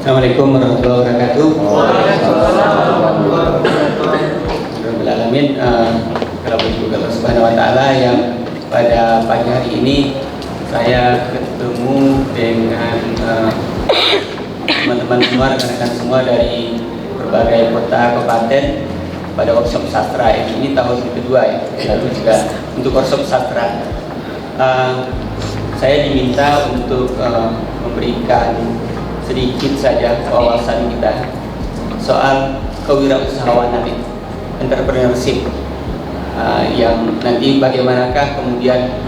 Assalamualaikum warahmatullahi wabarakatuh. Alamin, kalau bersyukur Allah Subhanahu Wa Taala yang pada pagi hari ini saya ketemu dengan teman-teman semua, rekan-rekan semua dari berbagai kota kabupaten pada workshop sastra ini tahun kedua ya. Lalu juga untuk workshop sastra saya diminta untuk memberikan sedikit saja wawasan kita soal kewirausahawanan, entrepreneurship, yang nanti bagaimanakah kemudian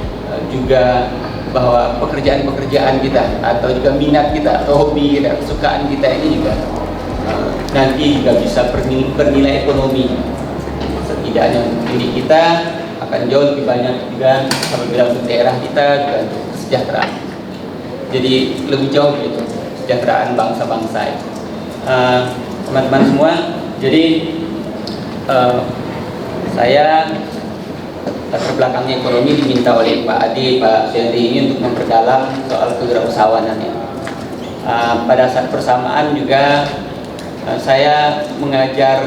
juga bahwa pekerjaan-pekerjaan kita atau juga minat kita atau hobi kita, kesukaan kita ini juga nanti juga bisa bernilai ekonomi. Setidaknya untuk diri kita akan jauh lebih banyak juga apabila untuk daerah kita juga untuk kesejahteraan. Jadi lebih jauh gitu kesejahteraan bangsa-bangsa. Teman-teman semua, jadi saya latar belakangnya ekonomi diminta oleh Pak Adi, Pak Syedri ini untuk memperdalam soal kewirausahawanan. Pada saat bersamaan juga saya mengajar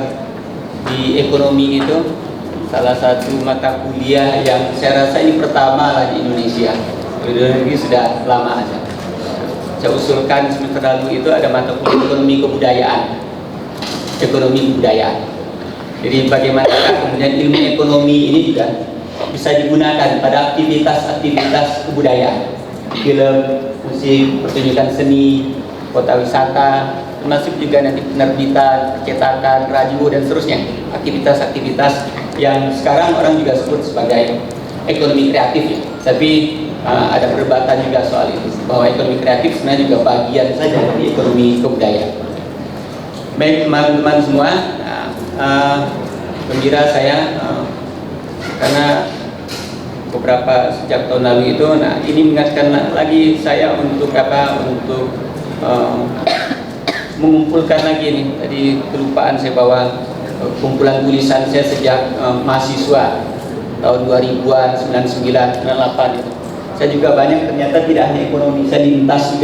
di ekonomi itu salah satu mata kuliah yang saya rasa ini pertama lah di Indonesia. Di negeri sudah lama aja. Saya usulkan semester lalu itu ada mata kuliah ekonomi kebudayaan. Ekonomi kebudayaan. Jadi bagaimana kemudian ilmu ekonomi ini juga bisa digunakan pada aktivitas-aktivitas kebudayaan, film, musik, pertunjukan seni, kota wisata, termasuk juga nanti penerbitan, percetakan, radio dan seterusnya. Aktivitas-aktivitas yang sekarang orang juga sebut sebagai ekonomi kreatif ya. Tapi ada perdebatan juga soal itu, bahwa ekonomi kreatif sebenarnya juga bagian saja dari ekonomi kebudayaan. Baik teman-teman semua, gembira saya karena beberapa sejak tahun lalu itu, ini mengingatkan lagi saya untuk mengumpulkan lagi nih. Tadi kelupaan saya bawa kumpulan tulisan saya sejak mahasiswa tahun 2000-an, 99, 98 itu. Saya juga banyak ternyata tidak hanya ekonomi, saya lintas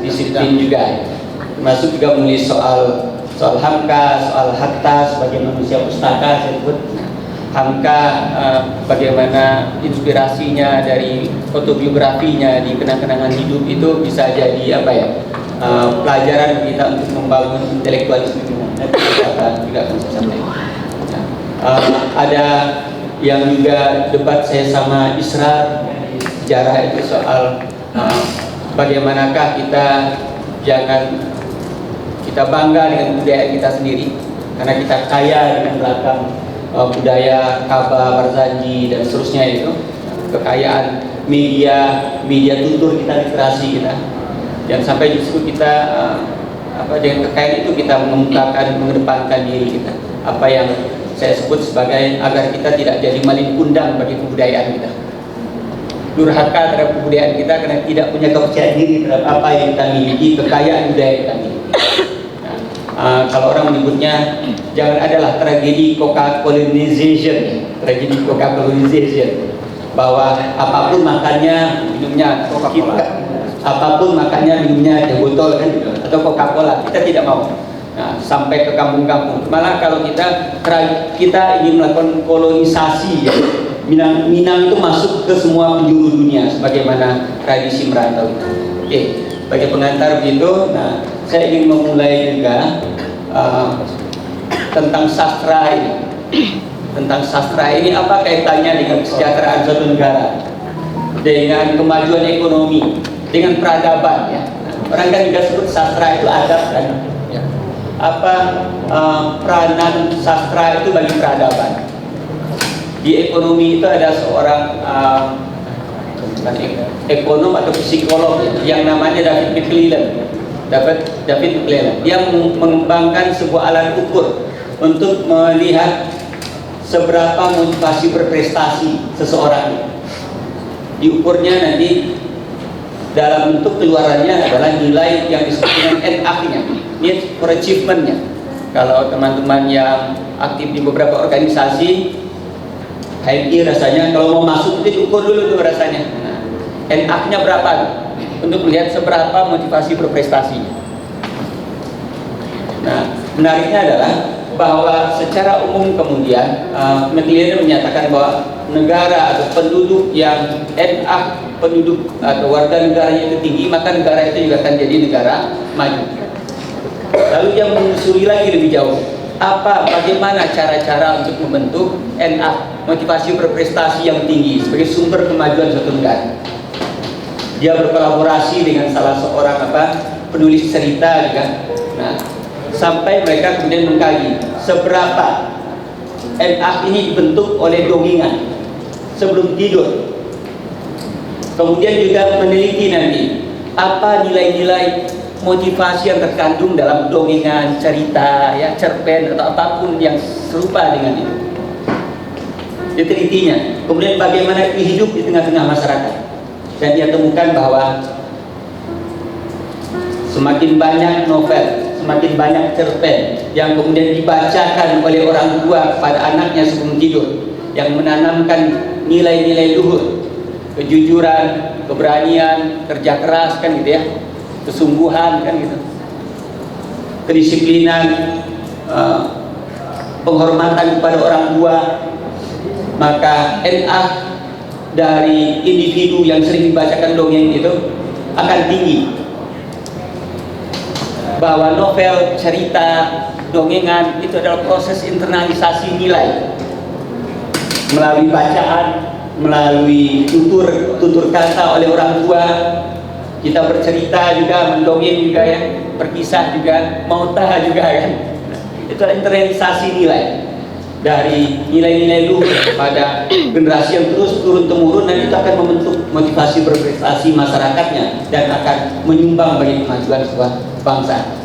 disiplin juga, termasuk juga menulis soal Hamka, soal Hatta sebagai manusia pustaka. Saya sebut Hamka bagaimana inspirasinya dari autobiografinya di kenang-kenangan hidup itu bisa jadi pelajaran kita untuk membangun intelektualisme kita. Juga akan saya sampaikan. Ada yang juga debat saya sama Isra sejarah itu soal bagaimanakah kita bangga dengan budaya kita sendiri, karena kita kaya dengan belakang budaya Ka'bah, Barzanji dan seterusnya itu, kekayaan media tutur kita, literasi kita, dan sampai justru kita dengan kekayaan itu kita mengedepankan diri kita, apa yang saya sebut sebagai agar kita tidak jadi malin kundang bagi kebudayaan kita, durhaka terhadap kebudayaan kita karena tidak punya kepercayaan diri terhadap apa yang kita miliki, kekayaan budaya kita miliki. Kalau orang menyebutnya jangan adalah tragedi Coca-Colonization, bahwa apapun makannya minumnya apapun makannya minumnya teh botol kan, atau Coca-Cola, kita tidak mau. Sampai ke kampung-kampung, malah kalau kita ingin melakukan kolonisasi ya. Minang itu masuk ke semua penjuru dunia sebagaimana tradisi merantau itu. Oke, bagi pengantar begitu, saya ingin memulai juga tentang sastra ini. Tentang sastra ini apa kaitannya dengan kesejahteraan suatu negara, dengan kemajuan ekonomi, dengan peradaban ya. Orang kan juga sebut sastra itu adab kan. Apa peranan sastra itu bagi peradaban? Di ekonomi itu ada seorang ekonom atau psikolog yang namanya David McClelland. Dia mengembangkan sebuah alat ukur untuk melihat seberapa motivasi berprestasi seseorang. Diukurnya nanti dalam bentuk keluarannya adalah nilai yang disebut dengan NA-nya, need for achievement-nya. Kalau teman-teman yang aktif di beberapa organisasi, HMI rasanya kalau mau masuk itu diukur dulu tuh rasanya. NA-nya berapa? Untuk melihat seberapa motivasi berprestasinya. Nah, menariknya adalah bahwa secara umum kemudian McLaren menyatakan bahwa negara atau penduduk yang penduduk atau warga negaranya itu tinggi, maka negara itu juga akan jadi negara maju. Lalu yang menyusuri lagi lebih jauh, bagaimana cara-cara untuk membentuk motivasi berprestasi yang tinggi sebagai sumber kemajuan suatu negara. Dia berkolaborasi dengan salah seorang penulis cerita juga. Nah, sampai mereka kemudian mengkaji seberapa ini dibentuk oleh dongengan sebelum tidur. Kemudian juga meneliti nanti apa nilai-nilai motivasi yang terkandung dalam dongengan, cerita, ya, cerpen atau apapun yang serupa dengan itu. Ditelitinya. Kemudian bagaimana hidup di tengah-tengah masyarakat. Dan dia temukan bahwa semakin banyak novel, semakin banyak cerpen yang kemudian dibacakan oleh orang tua kepada anaknya sebelum tidur, yang menanamkan nilai-nilai luhur, kejujuran, keberanian, kerja keras kan gitu ya, kesungguhan kan gitu, kedisiplinan, penghormatan kepada orang tua, maka dari individu yang sering dibacakan dongeng itu akan tinggi. Bahwa novel, cerita, dongengan itu adalah proses internalisasi nilai melalui bacaan, melalui tutur kata oleh orang tua. Kita bercerita juga, mendongeng juga ya, berkisah juga, mautah juga kan. Itu adalah internalisasi nilai dari nilai-nilai luhur pada generasi yang terus turun-temurun, dan itu akan membentuk motivasi berprestasi masyarakatnya dan akan menyumbang bagi kemajuan sebuah bangsa.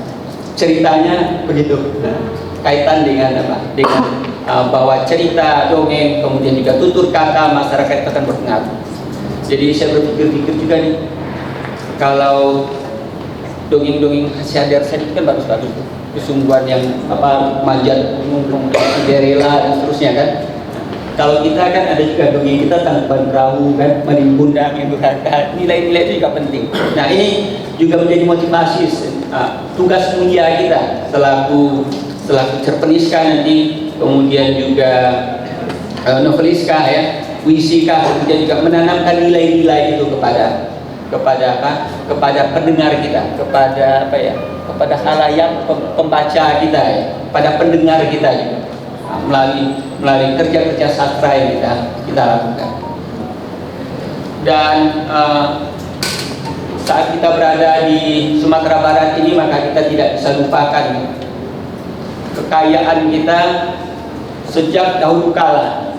Ceritanya begitu, kaitan dengan dengan bahwa cerita, dongeng, kemudian juga tutur kata masyarakat itu akan berpengaruh. Jadi saya berpikir juga nih, kalau dongeng-dongeng Syahriar Said itu kan bagus-bagus tuh, kesungguhan yang manjat gunung, derela dan seterusnya kan. Kalau kita kan ada juga dongeng kita tangkuban perahu kan, menimbundang itu kan, nilai-nilai itu juga penting. Nah, ini juga menjadi motivasi tugas mulia kita selaku cerpeniska nanti, kemudian juga noveliska ya, puisika, kemudian juga menanamkan nilai-nilai itu kepada pendengar kita, kepada khalayak pembaca kita ya, pada pendengar kita juga, melalui kerja-kerja sastra yang kita lakukan. Dan saat kita berada di Sumatera Barat ini, maka kita tidak bisa lupakan kekayaan kita sejak dahulu kala.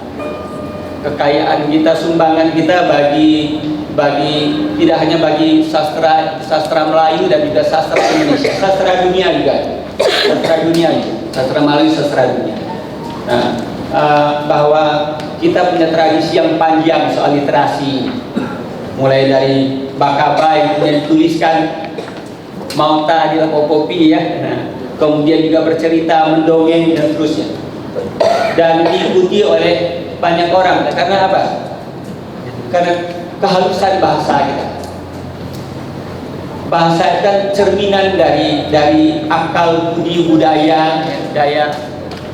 Kekayaan kita, sumbangan kita bagi tidak hanya bagi sastra Melayu dan juga sastra Indonesia, sastra dunia juga, sastra Melayu, sastra dunia. Nah, bahwa kita punya tradisi yang panjang soal literasi, mulai dari Bakaba yang kemudian dituliskan, Mauta di Lapopopi ya, kemudian juga bercerita, mendongeng dan seterusnya, dan diikuti oleh banyak orang. Karena apa? Karena kehalusan bahasa kita. Bahasa kan cerminan dari akal budi budaya, daya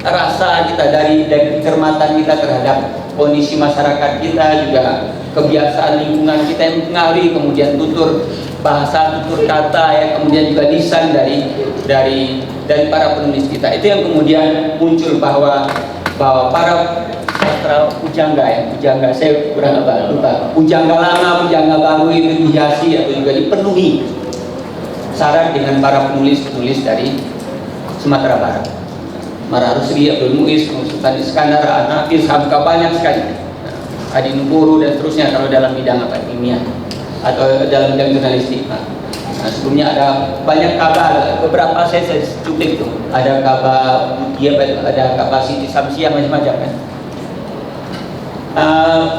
rasa kita, dari kecermatan kita terhadap kondisi masyarakat kita, juga kebiasaan lingkungan kita yang mempengaruhi kemudian tutur bahasa, tutur kata ya, kemudian juga lisan dari para penulis kita. Itu yang kemudian muncul bahwa para sastra pujangga saya kurang lupa, pujangga lama, pujangga baru itu dihiasi atau juga dipenuhi syarat dengan para penulis dari Sumatera Barat. Mara Rusli, Abdul Muiz, Sultan Iskandar, An-Nafis, Hamka, banyak sekali. Adi Nuguru dan seterusnya kalau dalam bidang ilmiah atau dalam bidang jurnalistik. Nah, sebelumnya ada banyak kabar, beberapa saya cuplik tuh. Ada kabar dia, ada kapasiti Samsiah, macam-macam kan.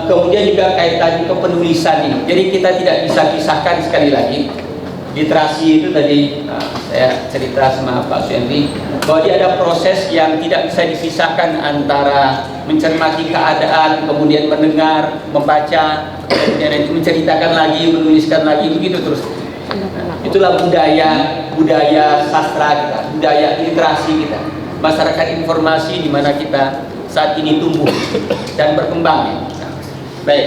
Kemudian juga kaitan kepenulisan ini. Jadi kita tidak bisa pisahkan, sekali lagi. Literasi itu tadi saya cerita sama Pak Suendri bahwa dia ada proses yang tidak bisa dipisahkan antara mencermati keadaan, kemudian mendengar, membaca, kemudian menceritakan lagi, menuliskan lagi, begitu terus. Itulah budaya budaya sastra kita, budaya literasi kita, masyarakat informasi di mana kita saat ini tumbuh dan berkembang. Ya. Nah, baik,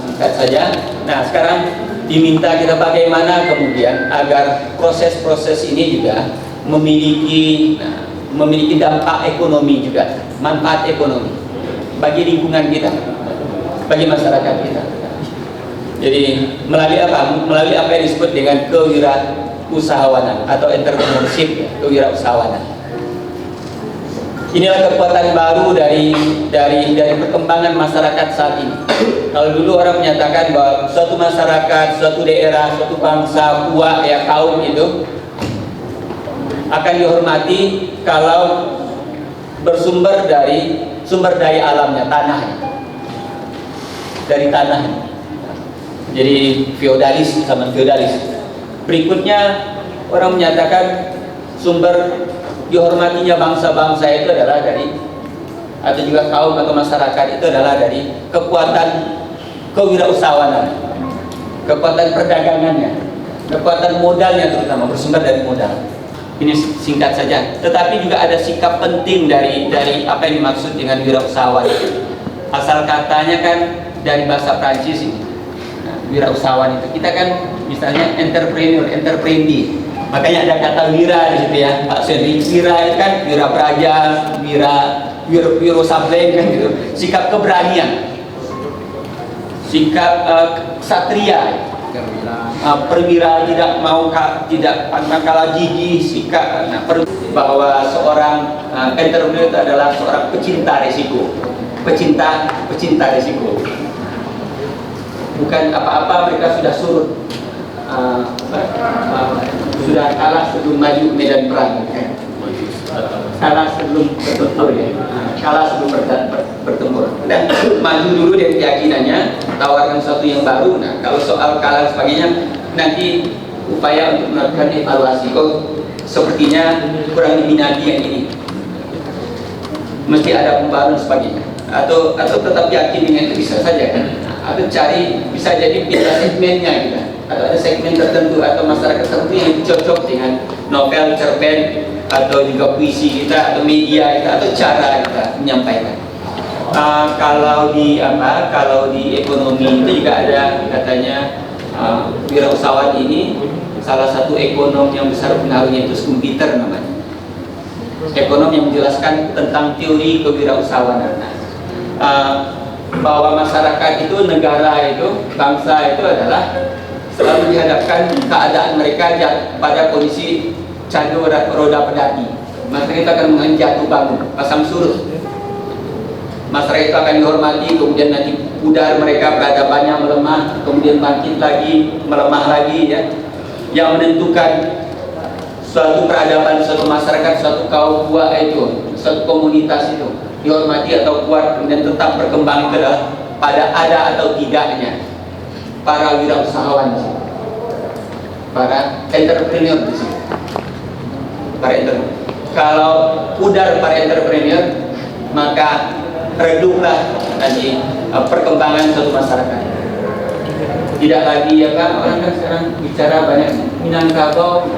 singkat saja. Nah, sekarang diminta kita bagaimana kemudian agar proses-proses ini juga memiliki dampak ekonomi juga, manfaat ekonomi bagi lingkungan kita, bagi masyarakat kita. Jadi melalui apa? Melalui apa yang disebut dengan kewirausahawanan atau entrepreneurship, kewirausahawanan. Inilah kekuatan baru dari perkembangan masyarakat saat ini. Kalau dulu orang menyatakan bahwa suatu masyarakat, suatu daerah, suatu bangsa, kuat ya kaum itu akan dihormati kalau bersumber dari sumber daya alamnya, tanahnya, dari tanahnya. Jadi feodalis sama feodalis. Berikutnya orang menyatakan sumber dihormatinya bangsa-bangsa itu adalah dari, atau juga kaum atau masyarakat itu adalah dari kekuatan kewirausahawanan, kekuatan perdagangannya, kekuatan modalnya, terutama bersumber dari modal. Ini singkat saja. Tetapi juga ada sikap penting dari apa yang dimaksud dengan wirausahawan. Asal katanya kan dari bahasa Prancis ini. Nah, wirausahawan itu kita kan misalnya entrepreneur, entrepreneur. Makanya ada kata wira di situ ya, Pak Sendri. Wira itu kan wira praja, wiro sableng kan gitu. Sikap keberanian, sikap satria, perwira, tidak mau tidak pantang kalah gigih, sikap bahwa seorang entrepreneur itu adalah seorang pecinta risiko, pecinta risiko. Bukan apa-apa mereka sudah surut. Sudah kalah sebelum maju medan perang, kalah sebelum bertempur ya, kalah sebelum bertempur, dan maju dulu dari keyakinannya, tawarkan sesuatu yang baru. Nah, kalau soal kalah sebagainya nanti upaya untuk melakukan evaluasi. Oh, sepertinya kurang diminati yang ini, mesti ada pembaruan sebagainya, atau tetap yakin dengan itu bisa saja kan, atau cari, bisa jadi pindah segmennya kita. Atau ada segmen tertentu atau masyarakat tertentu yang cocok dengan novel, cerpen, atau juga puisi kita, atau media kita, atau cara kita menyampaikan. Kalau di ekonomi itu juga ada katanya wirausahawan ini salah satu ekonom yang besar pengaruhnya itu Schumpeter namanya. Ekonom yang menjelaskan tentang teori kewirausahawanan. Bahwa masyarakat itu, negara itu, bangsa itu adalah selalu dihadapkan keadaan mereka pada kondisi candu roda pedati. Masyarakat itu akan menjatuh bangun, pasang surut. Masyarakat itu akan dihormati, kemudian nanti pudar mereka, peradabannya melemah, kemudian bangkit lagi, melemah lagi ya. Yang menentukan suatu peradaban, suatu masyarakat, suatu kaum buah itu, suatu komunitas itu dihormati atau kuat, kemudian tetap berkembang itu adalah pada ada atau tidaknya para wirausahawan, para entrepreneur di sini. Para entrepreneur. Kalau pudar para entrepreneur, maka reduplah nanti perkembangan suatu masyarakat. Tidak lagi ya kan, orang kan sekarang bicara banyak Minangkabau,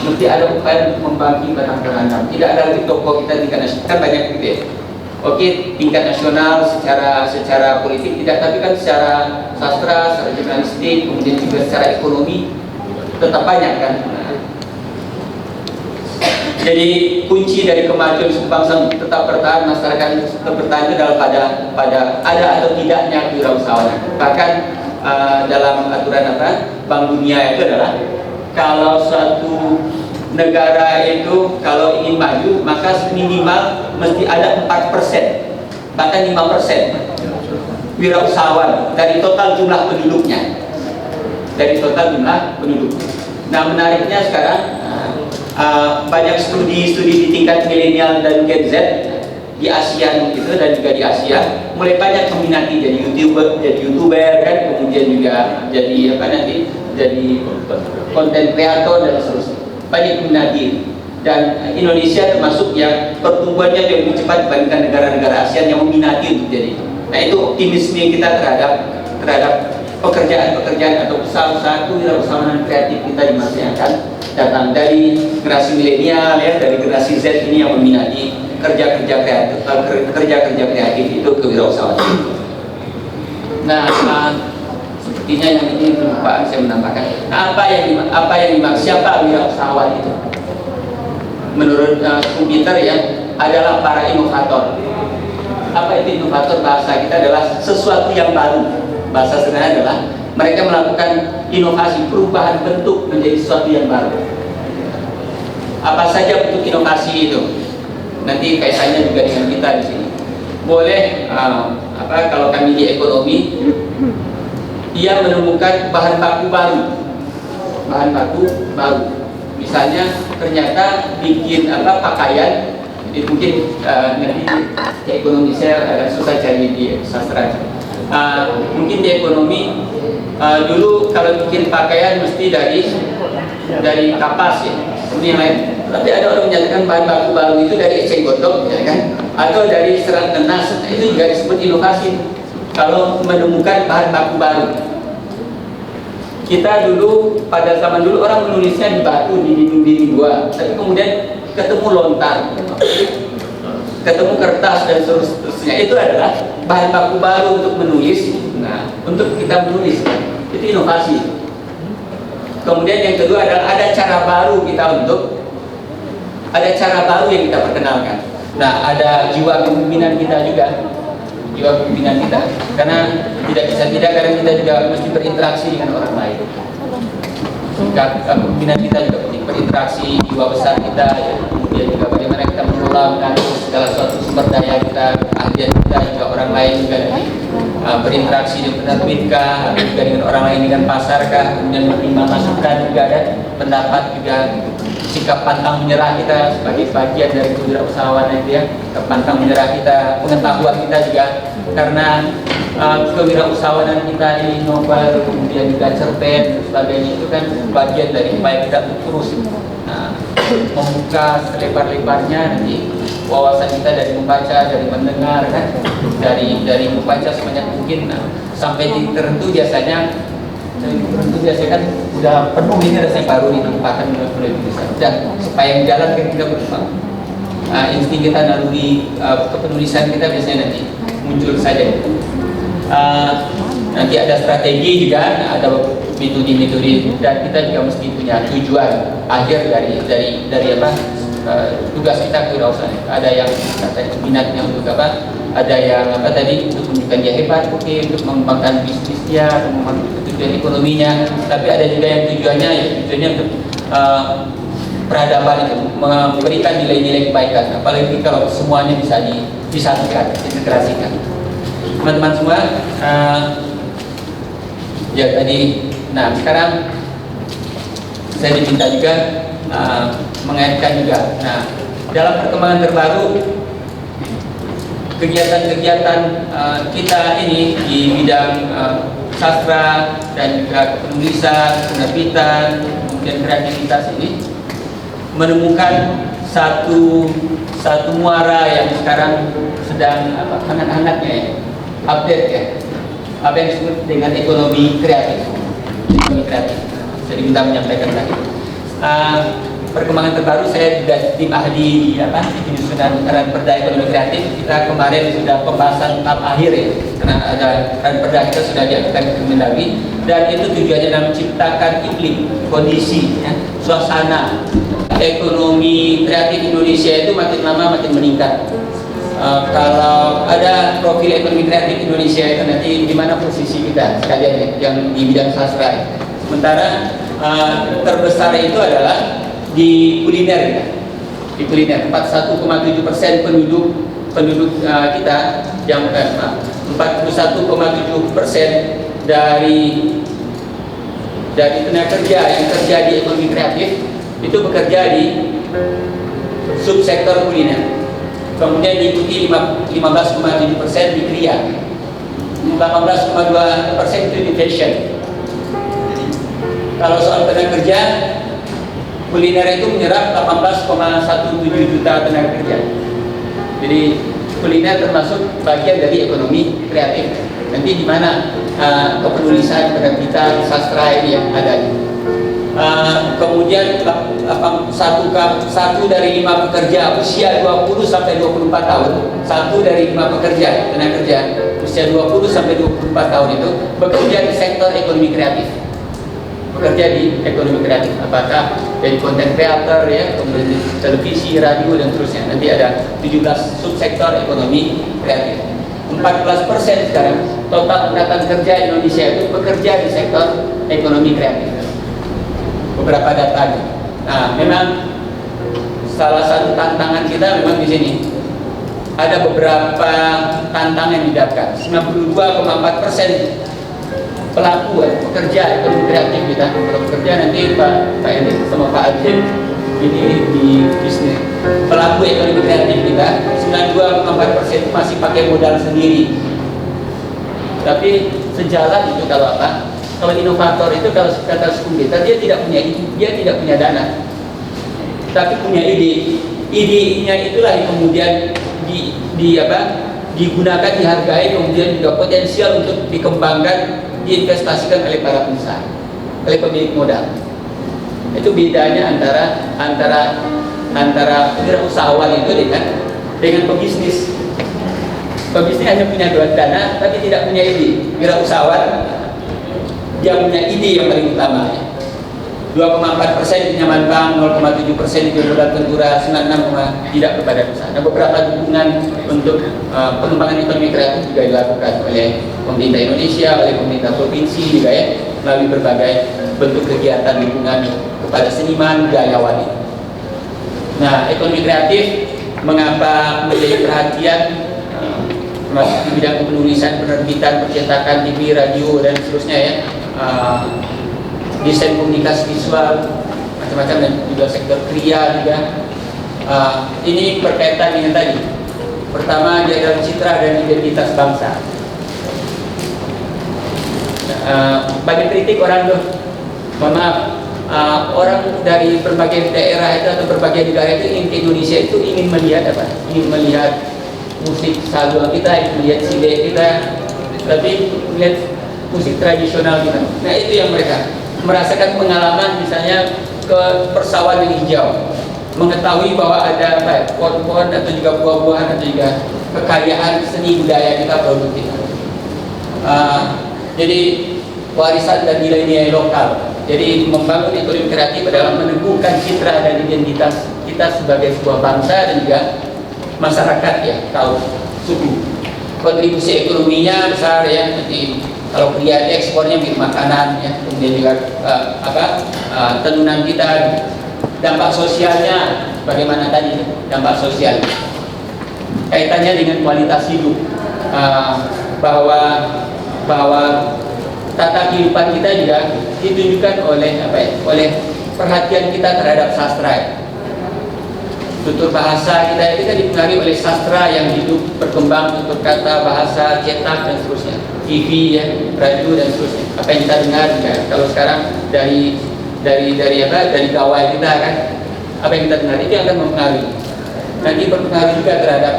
mesti ada upaya untuk membangkitkan Batang. Tidak ada lagi tokoh kita tingkat nasional, kan banyak gitu ya. Oke, tingkat nasional secara politik tidak, tapi kan secara sastra, secara jurnalistik, kemudian juga secara ekonomi tetap banyak kan. Jadi kunci dari kemajuan suatu bangsa tetap bertahan, masyarakat tetap bertahan itu adalah pada ada atau tidaknya kewirausahawanan. Bahkan dalam aturan Bank Dunia itu adalah kalau suatu negara itu kalau ingin maju maka minimal mesti ada 4%, bahkan 5% wirausahawan dari total jumlah penduduknya, Nah, menariknya sekarang banyak studi di tingkat milenial dan Gen Z di ASEAN gitu, dan juga di Asia mulai banyak meminati jadi youtuber kan, kemudian juga jadi jadi konten kreator dan seterusnya, banyak meminati. Dan Indonesia termasuk yang pertumbuhannya jauh lebih cepat dibandingkan negara-negara ASEAN yang meminati untuk jadi. Nah, itu optimisme kita terhadap pekerjaan-pekerjaan atau usaha-usaha kewirausahaan kreatif kita di masa yang akan datang, dari generasi milenial ya, dari generasi Z ini yang meminati kerja-kerja kreatif itu kewirausahaan. Nah, sepertinya yang ini Pak saya menambahkan. Nah, apa yang dimaksud siapa wirausahawan itu? Menurut komputer ya, adalah para inovator. Apa itu inovator? Bahasa kita adalah sesuatu yang baru. Bahasa sederhana adalah mereka melakukan inovasi, perubahan bentuk menjadi sesuatu yang baru. Apa saja bentuk inovasi itu? Nanti kaitannya juga dengan kita di sini. Boleh kalau kami di ekonomi, ia menemukan bahan baku baru. Misalnya ternyata bikin pakaian, itu mungkin nanti di ekonomi saya agak susah cari di sastra. Mungkin di ekonomi dulu kalau bikin pakaian mesti dari kapas ya, seperti yang lain. Tapi ada orang menyatakan bahan baku baru itu dari eceng gondok, ya kan? Atau dari serat nenas, itu juga disebut inovasi. Kalau menemukan bahan baku baru, kita dulu pada zaman dulu orang menulisnya di batu, di dinding gua, tapi kemudian ketemu lontar, ketemu kertas dan seterusnya. Itu adalah bahan baku baru untuk menulis. Nah, untuk kita menulis, itu inovasi. Kemudian yang kedua adalah ada cara baru yang kita perkenalkan. Nah, ada jiwa kepemimpinan kita juga, karena karena kita juga mesti berinteraksi dengan orang lain. Kepemimpinan kita juga penting, berinteraksi, jiwa besar kita, ya. Kemudian juga bagaimana kita mengelola segala suatu sumber daya kita, keahlian kita juga orang lain juga nanti berinteraksi dengan penerbit juga dengan orang lain, dengan pasar kemudian menerima masukan juga, dan pendapat juga, sikap pantang menyerah kita sebagai bagian dari kewirausahaan itu ya, pantang menyerah kita, pengetahuan kita juga, karena kewirausahaan kita ini novel, kemudian juga cerpen dan sebagainya, itu kan bagian dari upaya kita untuk terus membuka selebar-lebarnya nanti wawasan kita dari membaca, dari mendengar kan, dari membaca sebanyak mungkin sampai titik tertentu biasanya kan udah penuh ini rasanya baru ditempatkan mulai bisa, dan supaya jalan kan kita berkembang. Insting kita naluri kepenulisan kita biasanya nanti muncul saja. Nanti ada strategi juga, ada metode-metode, dan kita juga mesti punya tujuan akhir dari tugas kita kewirausahaan. Ada yang katanya minatnya untuk ada yang untuk menunjukkan dia hebat, untuk mengembangkan bisnisnya, mengembangkan tujuan ekonominya. Tapi ada juga yang tujuannya untuk peradaban, itu memberikan nilai-nilai kebaikan. Apalagi kalau semuanya bisa disatukan, diintegrasikan. Teman-teman semua, ya tadi. Nah, sekarang saya diminta juga mengaitkan juga. Nah, dalam perkembangan terbaru, kegiatan-kegiatan kita ini di bidang sastra dan juga penulisan, penerbitan, kemudian kreativitas ini menemukan satu muara yang sekarang sedang hangat-hangatnya ya, update ya, apa yang disebut dengan ekonomi kreatif. Saya diminta menyampaikan tadi. Perkembangan terbaru, saya sudah tim ahli di penyusunan Ranperda Ekonomi Kreatif. Kita kemarin sudah pembahasan tahap akhir ya, karena ada Ranperda kita sudah diajukan ke Kemendagri, dan itu tujuannya dalam menciptakan iklim, kondisi, ya, suasana ekonomi kreatif Indonesia itu makin lama makin meningkat. Kalau ada profil ekonomi kreatif Indonesia itu nanti di mana posisi kita sekalian yang di bidang sastra. Sementara terbesar itu adalah di kuliner ya. Di kuliner 41,7% penduduk kita yang 41,7% dari tenaga kerja yang kerja di ekonomi kreatif itu bekerja di subsektor kuliner. Kemudian diikuti 15,7% di kria, 18,2% itu di fashion. Kalau soal tenaga kerja, kuliner itu menyerap 18,17 juta tenaga kerja. Jadi kuliner termasuk bagian dari ekonomi kreatif. Nanti di mana kepenulisan, penerbitan, sastra ini yang ada. Kemudian satu dari 5 pekerja usia 20 sampai 24 tahun, satu dari 5 pekerja tenaga kerja usia 20 sampai 24 tahun itu bekerja di sektor ekonomi kreatif. Bekerja di ekonomi kreatif, apakah dari content creator ya, kemudian televisi, radio dan seterusnya. Nanti ada 17 subsektor ekonomi kreatif. 14% sekarang total angkatan kerja Indonesia itu bekerja di sektor ekonomi kreatif. Beberapa datanya. Nah, memang salah satu tantangan kita memang di sini ada beberapa tantangan yang didapatkan. 92,4% pelaku pekerja ekonomi kreatif kita. Kalau pekerja nanti Pak Edi sama Pak Adil ini di bisnis. Pelaku ekonomi kreatif kita 92,4% masih pakai modal sendiri. Tapi sejalan itu kalau apa? Kalau inovator itu kalau kata Skumbeter dia tidak punya dana, tapi punya ide. Idenya itulah yang kemudian digunakan, dihargai, kemudian juga potensial untuk dikembangkan, diinvestasikan oleh para pengusaha, oleh pemilik modal. Itu bedanya antara wirausahawan itu dengan pebisnis. Pebisnis hanya punya dana tapi tidak punya ide. Wirausahawan dia punya ide yang paling utama. 2,4% pinjaman bank, 0,7% itu modal ventura, 96 tidak kepada usaha. Nah, beberapa dukungan untuk pengembangan ekonomi kreatif juga dilakukan oleh pemerintah Indonesia, oleh pemerintah provinsi juga ya, melalui berbagai bentuk kegiatan dukungan kepada seniman, budayawan. Nah, ekonomi kreatif mengapa menjadi perhatian termasuk di bidang penulisan, penerbitan, percetakan TV, radio dan seterusnya ya. Desain komunikasi visual, macam-macam, dan juga sektor kriya juga. Ini berkaitan dengan tadi. Pertama, dia dalam citra dan identitas bangsa. Banyak kritik orang tuh, mohon maaf, orang dari berbagai daerah itu atau berbagai negara itu ingin ke Indonesia itu ingin melihat apa? Ingin melihat musik saluang kita, ingin melihat sile kita, tapi melihat musik tradisional kita. Nah, itu yang mereka merasakan pengalaman, misalnya ke persawahan yang hijau, mengetahui bahwa ada pohon-pohon atau juga buah-buahan atau juga kekayaan seni budaya kita produktif. Jadi warisan dan nilai-nilai lokal. Jadi membangun ekonomi kreatif adalah meneguhkan citra dan identitas kita sebagai sebuah bangsa dan juga masyarakat ya, kaum suku. Kontribusi ekonominya besar ya, nanti kalau pria ekspornya bikin makanan ya, kemudian juga tenunan kita. Dampak sosialnya bagaimana tadi? Dampak sosial kaitannya dengan kualitas hidup, bahwa tata kehidupan kita juga ditunjukkan oleh oleh perhatian kita terhadap sastra. Tutur bahasa kita itu kan dipengaruhi oleh sastra yang hidup, berkembang, tutur kata, bahasa, cetak dan seterusnya, TV ya, radio dan seterusnya. Apa yang kita dengar juga, kalau sekarang dari gawai kita kan, apa yang kita dengar itu akan mempengaruhi. Nanti berpengaruh juga terhadap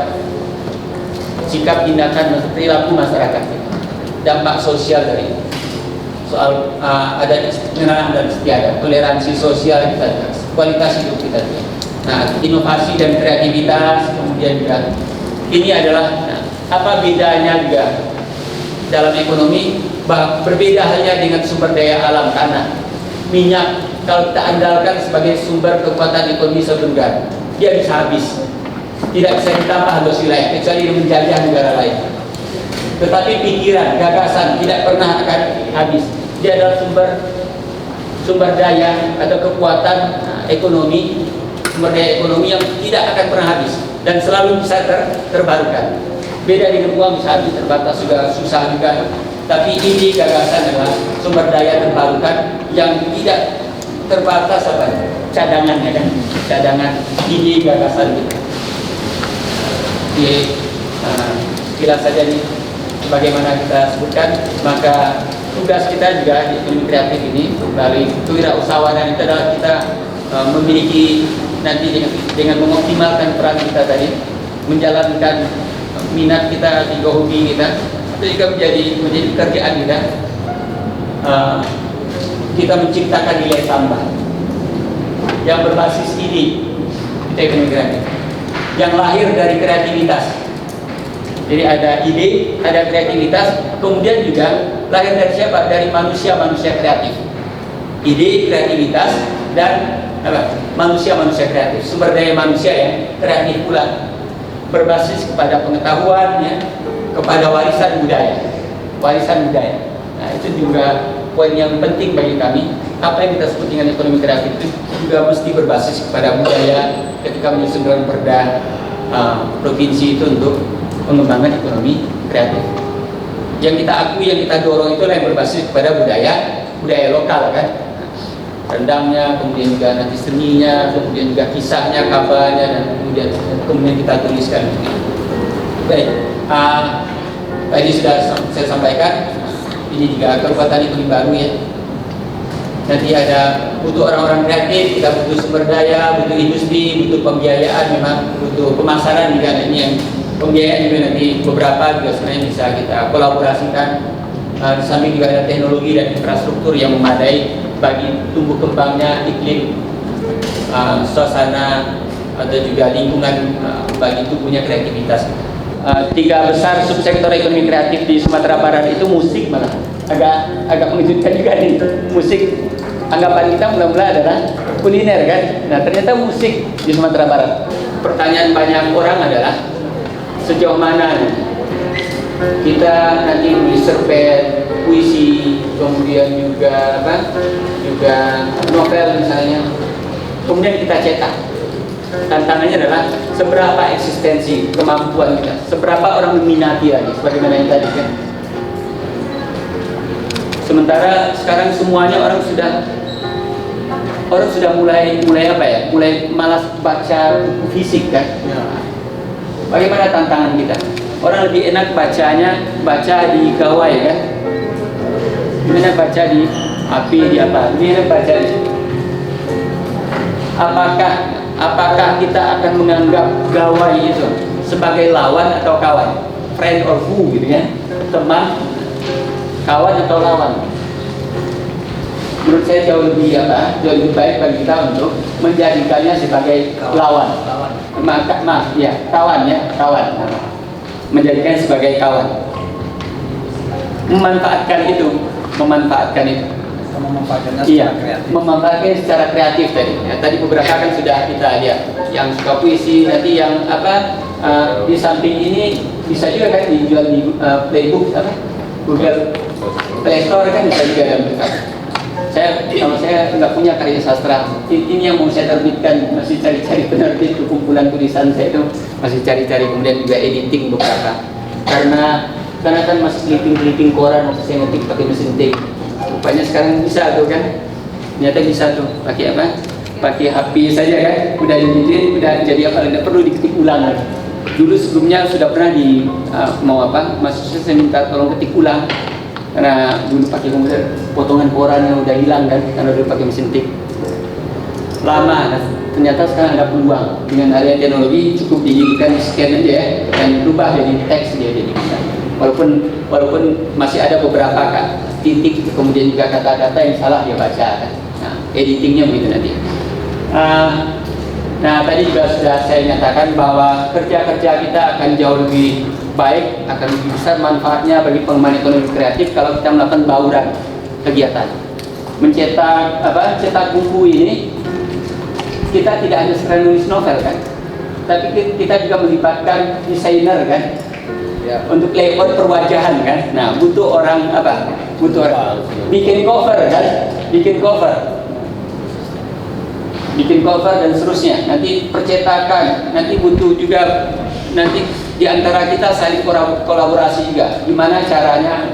sikap, tindakan, perilaku masyarakat. Dampak sosial dari soal ada kesenangan dan istiadat, toleransi sosial kita, kualitas hidup kita. Nah, inovasi dan kreativitas, kemudian juga ini adalah apa bedanya juga dalam ekonomi. Berbeda halnya dengan sumber daya alam tanah, minyak. Kalau kita andalkan sebagai sumber kekuatan ekonomi suatu negara, dia bisa habis, tidak bisa ditambah habis wilayah kecuali menjajah negara lain. Tetapi pikiran, gagasan tidak pernah akan habis. Dia adalah sumber daya atau kekuatan ekonomi, sumber daya ekonomi yang tidak akan pernah habis dan selalu bisa terbarukan. Beda dengan uang, bisa habis, terbatas juga, susah juga. Tapi ini gagasan adalah sumber daya terbarukan yang tidak terbatas cadangannya kan, cadangan ini gagasan kita. Sekilas saja nih bagaimana kita sebutkan, maka tugas kita juga di ekonomi kreatif ini melalui kewirausahawanan itu adalah kita memiliki nanti dengan mengoptimalkan peran kita tadi, menjalankan minat kita, juga hobi kita, itu juga menjadi pekerjaan kita. Kita menciptakan nilai tambah yang berbasis ide, kita ekonomi kreatif, yang lahir dari kreativitas. Jadi ada ide, ada kreativitas, kemudian juga lahir dari siapa? Dari manusia-manusia kreatif. Ide, kreativitas, dan manusia-manusia kreatif. Sumber daya manusia yang kreatif pula, berbasis kepada pengetahuan, ya, kepada warisan budaya. Warisan budaya. Nah, itu juga poin yang penting bagi kami. Apa yang kita sebut dengan ekonomi kreatif itu juga mesti berbasis kepada budaya ketika menyusun perda provinsi itu untuk pengembangan ekonomi kreatif. Yang kita akui, yang kita dorong itulah yang berbasis kepada budaya lokal kan. Rendangnya, kemudian juga nanti seninya, kemudian juga kisahnya, kabarnya, dan kemudian kita tuliskan. Baik, tadi sudah saya sampaikan, ini juga Kabupaten Ekonomi Baru ya. Nanti ada butuh orang-orang kreatif, kita butuh sumber daya, butuh industri, butuh pembiayaan, memang butuh pemasaran juga. Ini yang pembiayaan juga nanti beberapa juga sebenarnya bisa kita kolaborasikan. Di samping juga ada teknologi dan infrastruktur yang memadai bagi tumbuh kembangnya iklim, suasana atau juga lingkungan bagi tumbuhnya kreativitas. Tiga besar subsektor ekonomi kreatif di Sumatera Barat itu musik, malah agak mengejutkan juga nih. Musik, anggapan kita mula-mula adalah kuliner kan. Nah, ternyata musik di Sumatera Barat. Pertanyaan banyak orang adalah sejauh mana kita nanti menulis cerpen, puisi, kemudian juga novel misalnya, kemudian kita cetak. Tantangannya adalah seberapa eksistensi, kemampuan kita, seberapa orang meminati lagi, sebagaimana yang tadi kan. Sementara sekarang semuanya orang sudah mulai apa ya? Mulai malas baca buku fisik kan. Bagaimana tantangan kita? Orang lebih enak baca di gawai kan. Gimana baca di api, di apa? Gimana baca di Apakah kita akan menganggap gawai itu sebagai lawan atau kawan? Friend or foe gitu ya. Teman, kawan atau lawan? Menurut saya jauh lebih baik bagi kita untuk menjadikannya sebagai lawan. Kawan. Menjadikan sebagai kawan. Memanfaatkan itu. Memanfaatkan secara kreatif tadi. Ya, tadi beberapa kan sudah kita lihat. Yang suka puisi, nanti yang di samping ini bisa juga kan dijual di Playbook Google Play Store kan bisa juga dalam bentuk. Kalau saya nggak punya karya sastra, ini yang mau saya terbitkan, masih cari-cari penerbit kumpulan tulisan saya itu, masih cari-cari, kemudian juga editing beberapa. Karena kan masih clipping koran, masih saya ngetik pakai mesin tik. Rupanya sekarang bisa tuh kan, ternyata bisa tuh pakai apa? Pakai HP saja kan, udah jadi apa? Tidak perlu diketik ulang. Dulu sebelumnya sudah pernah maksudnya saya minta tolong ketik ulang. Karena dulu pakai komputer, potongan korannya udah hilang kan, karena dulu pakai mesin tik. Lama, ternyata sekarang ada peluang dengan adanya teknologi, cukup dijadikan scan aja ya, dan berubah jadi teks dia jadi bisa. Walaupun masih ada beberapa titik, kemudian juga kata-kata yang salah dia baca kan. Nah, editingnya begitu nanti. Nah, tadi juga sudah saya nyatakan bahwa kerja-kerja kita akan jauh lebih baik, akan lebih besar manfaatnya bagi pengembangan ekonomi kreatif kalau kita melakukan bauran kegiatan. Cetak buku ini, kita tidak hanya sekedar nulis novel kan, tapi kita juga melibatkan desainer kan, ya, untuk layout perwajahan kan. Nah, butuh orang bikin cover kan, bikin cover dan seterusnya. Nanti percetakan, nanti butuh juga nanti di antara kita saling kolaborasi juga. Gimana caranya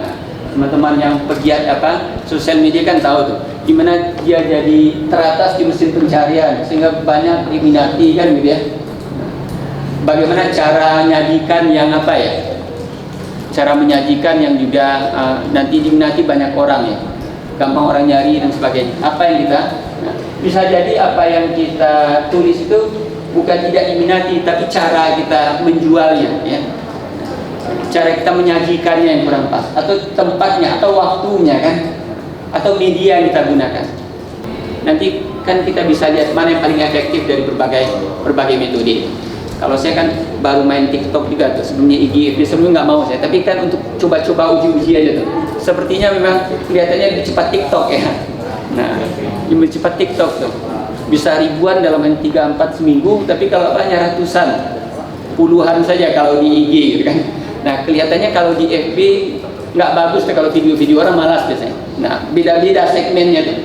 teman-teman yang pegiat sosial media kan tahu tuh, gimana dia jadi teratas di mesin pencarian sehingga banyak diminati kan gitu ya. Bagaimana cara menyajikan yang cara menyajikan yang juga nanti diminati banyak orang ya, gampang orang nyari dan sebagainya. Apa yang kita bisa jadi apa yang kita tulis itu bukan tidak diminati, tapi cara kita menjualnya ya. cara kita menyajikannya yang kurang pas, atau tempatnya, atau waktunya kan, atau media yang kita gunakan. Nanti kan kita bisa lihat mana yang paling efektif dari berbagai metode. Kalau saya kan baru main TikTok juga tuh, sebelumnya IG, sebelumnya nggak mau saya, tapi kan untuk coba-coba uji-uji aja tuh. Sepertinya memang kelihatannya lebih cepat TikTok ya. Nah, lebih cepat TikTok tuh. Bisa ribuan dalam 3-4 seminggu, tapi kalau banyak ratusan, puluhan saja kalau di IG gitu kan. Nah, kelihatannya kalau di FB nggak bagus tuh, kalau video-video orang malas biasanya. Nah, beda-beda segmennya tuh.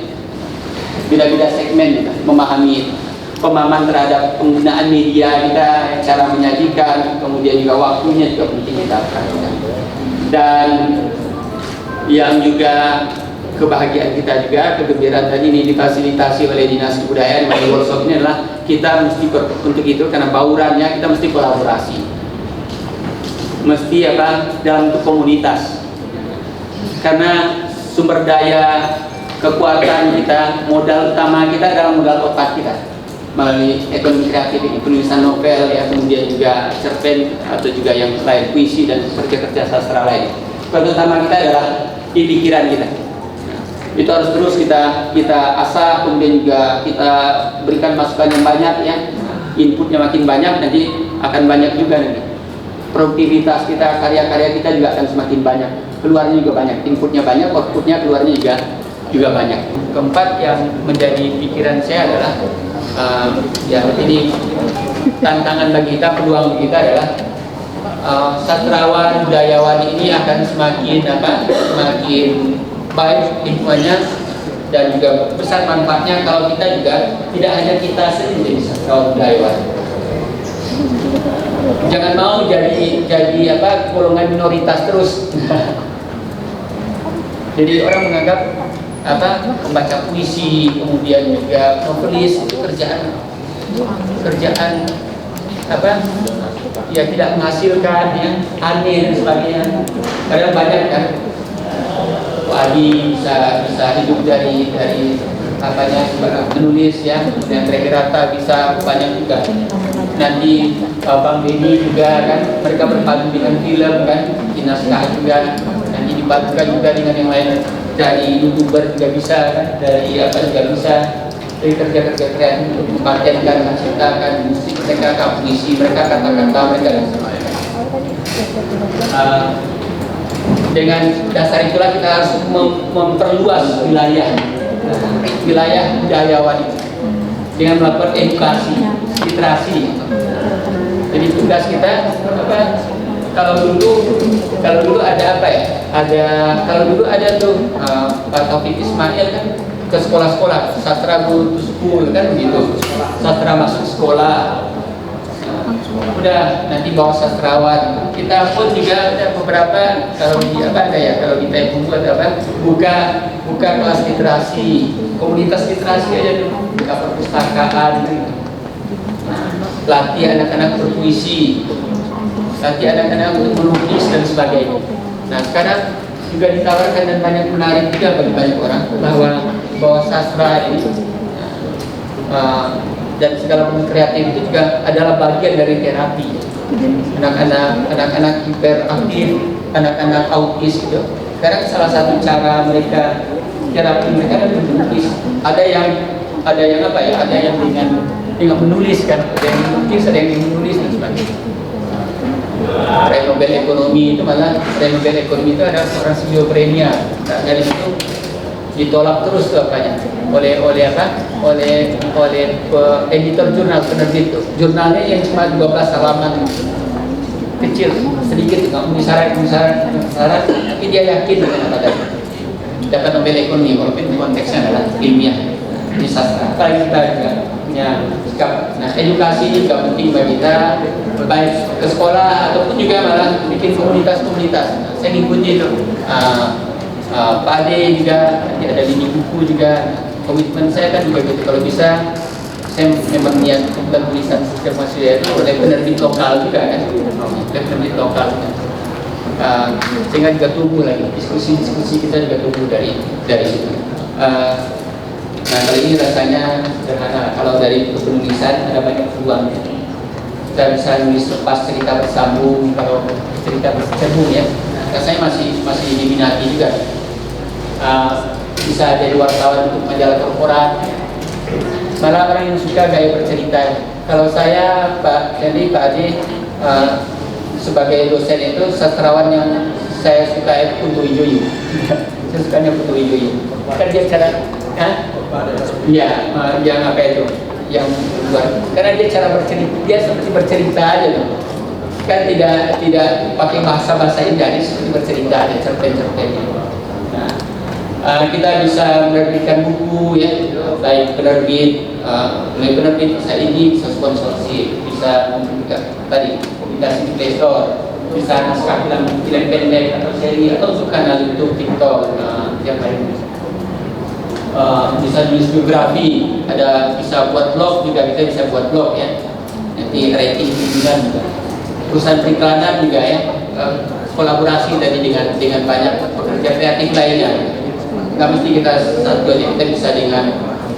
Beda-beda segmen kita memahami pemahaman terhadap penggunaan media kita, cara menyajikan, kemudian juga waktunya juga penting kita perhatikan. Dan yang juga kebahagiaan kita juga, kegembiraan tadi ini difasilitasi oleh Dinas Kebudayaan melalui workshop ini adalah kita mesti untuk itu, karena baurannya kita mesti kolaborasi, mesti dalam bentuk komunitas, karena sumber daya kekuatan kita, modal utama kita adalah modal otak kita melalui ekonomi kreatif, penulisan novel ya, kemudian juga cerpen atau juga yang lain, puisi dan kerja-kerja sastra lain. Kekuatan utama kita adalah di pikiran kita. Itu harus terus kita asah, kemudian juga kita berikan masukan yang banyak ya, inputnya makin banyak, nanti akan banyak juga nanti produktivitas kita, karya-karya kita juga akan semakin banyak, keluarnya juga banyak, inputnya banyak, outputnya keluarnya juga banyak. Keempat yang menjadi pikiran saya adalah ya ini tantangan bagi kita, peluang bagi kita adalah sastrawan budayawan ini akan semakin baik lingkungannya dan juga besar manfaatnya kalau kita juga tidak hanya kita sendiri sastrawan budayawan. Jangan mau jadi golongan minoritas terus. Jadi orang menganggap membaca puisi, kemudian juga novelis itu kerjaan ya tidak menghasilkan ya, aneh dan sebagainya. Padahal banyak kan, Adi bisa hidup dari menulis ya, kemudian Rekirata bisa banyak juga. Nanti Bang Denny juga kan, mereka berpadu dengan film kan, Inaskah juga, nanti dipadukan juga dengan yang lain. Dari YouTuber juga bisa kan, dari juga bisa, dari kerja-kerja kreatif untuk mempatenkan, menciptakan musik mereka, puisi mereka, kata-kata mereka dan sebagainya. Dengan dasar itulah kita harus memperluas wilayah budayawan itu dengan melakukan edukasi, literasi. Jadi tugas kita kalau dulu ada kalau dulu ada tuh Pak Taufik Ismail kan ke sekolah-sekolah, sastra go to school kan begitu, sastra masuk sekolah. Udah nanti bawa sastrawan. Kita pun juga ada beberapa, kalau di Tempo ada buka kelas literasi, komunitas literasi aja tuh, buka perpustakaan, latih anak-anak berpuisi, latih anak-anak untuk melukis dan sebagainya. Nah sekarang juga ditawarkan dan banyak menarik juga bagi banyak orang bahwa sastra ini dan segala bentuk kreatif itu juga adalah bagian dari terapi. Anak-anak hiperaktif, anak-anak autis itu. Sekarang salah satu cara mereka terapi mereka adalah melukis. Ada yang dengan menulis kan, ada yang melukis, ada yang menulis dan sebagainya. Nobel ekonomi itu itu ada seorang schizophrenia. Nah, dari situ ditolak terus tuh oleh editor jurnal, penerbit tuh. Jurnalnya yang cuma 12 halaman kecil, sedikit, nggak punya syarat, tapi dia yakin dengan apa tadi dapat Nobel ekonomi, walaupun konteksnya adalah ilmiah di sastra. Apalagi kita juga punya sikap. Nah, edukasi ini juga penting bagi kita, baik ke sekolah ataupun juga malah bikin komunitas-komunitas. Saya ngikutin itu. Pak Ade juga, nanti ada lini buku juga. Komitmen saya kan juga gitu, kalau bisa saya memang niat untuk tulisan sistem mahasiswa itu oleh penerbit lokal juga kan, oleh penerbit lokal kan. Sehingga juga tumbuh lagi, diskusi kita juga tumbuh dari situ. Nah kali ini rasanya sederhana, kalau dari penulisan ada banyak peluang. Kita bisa nulis lepas cerita bersambung, kalau cerita berkecebung ya. Nah, saya masih diminati juga. Bisa jadi wartawan untuk majalah korporat. Malah orang yang suka gaya bercerita. Kalau saya Pak Adi sebagai dosen itu sastrawan yang saya suka itu Putu Ijoyo. Saya sukanya Putu Ijoyo. Kan dia cara, iya, yang apa itu, yang buat. Karena dia cara bercerita, dia seperti bercerita aja loh. Kan tidak pakai bahasa indah, dia seperti bercerita aja, cerpen-cerpennya. Nah, kita bisa menerbitkan buku ya, baik penerbit, bisa ini, bisa sponsorship, bisa tadi publikasi di Play Store, bisa naskah film pendek atau seri atau untuk kanal YouTube, TikTok, yang lain. Bisa nulis biografi, bisa buat blog juga, kita bisa buat blog ya. Nanti rating juga. Perusahaan periklanan juga ya, kolaborasi tadi dengan banyak pekerja kreatif lainnya. Nggak mesti kita satu aja, kita bisa dengan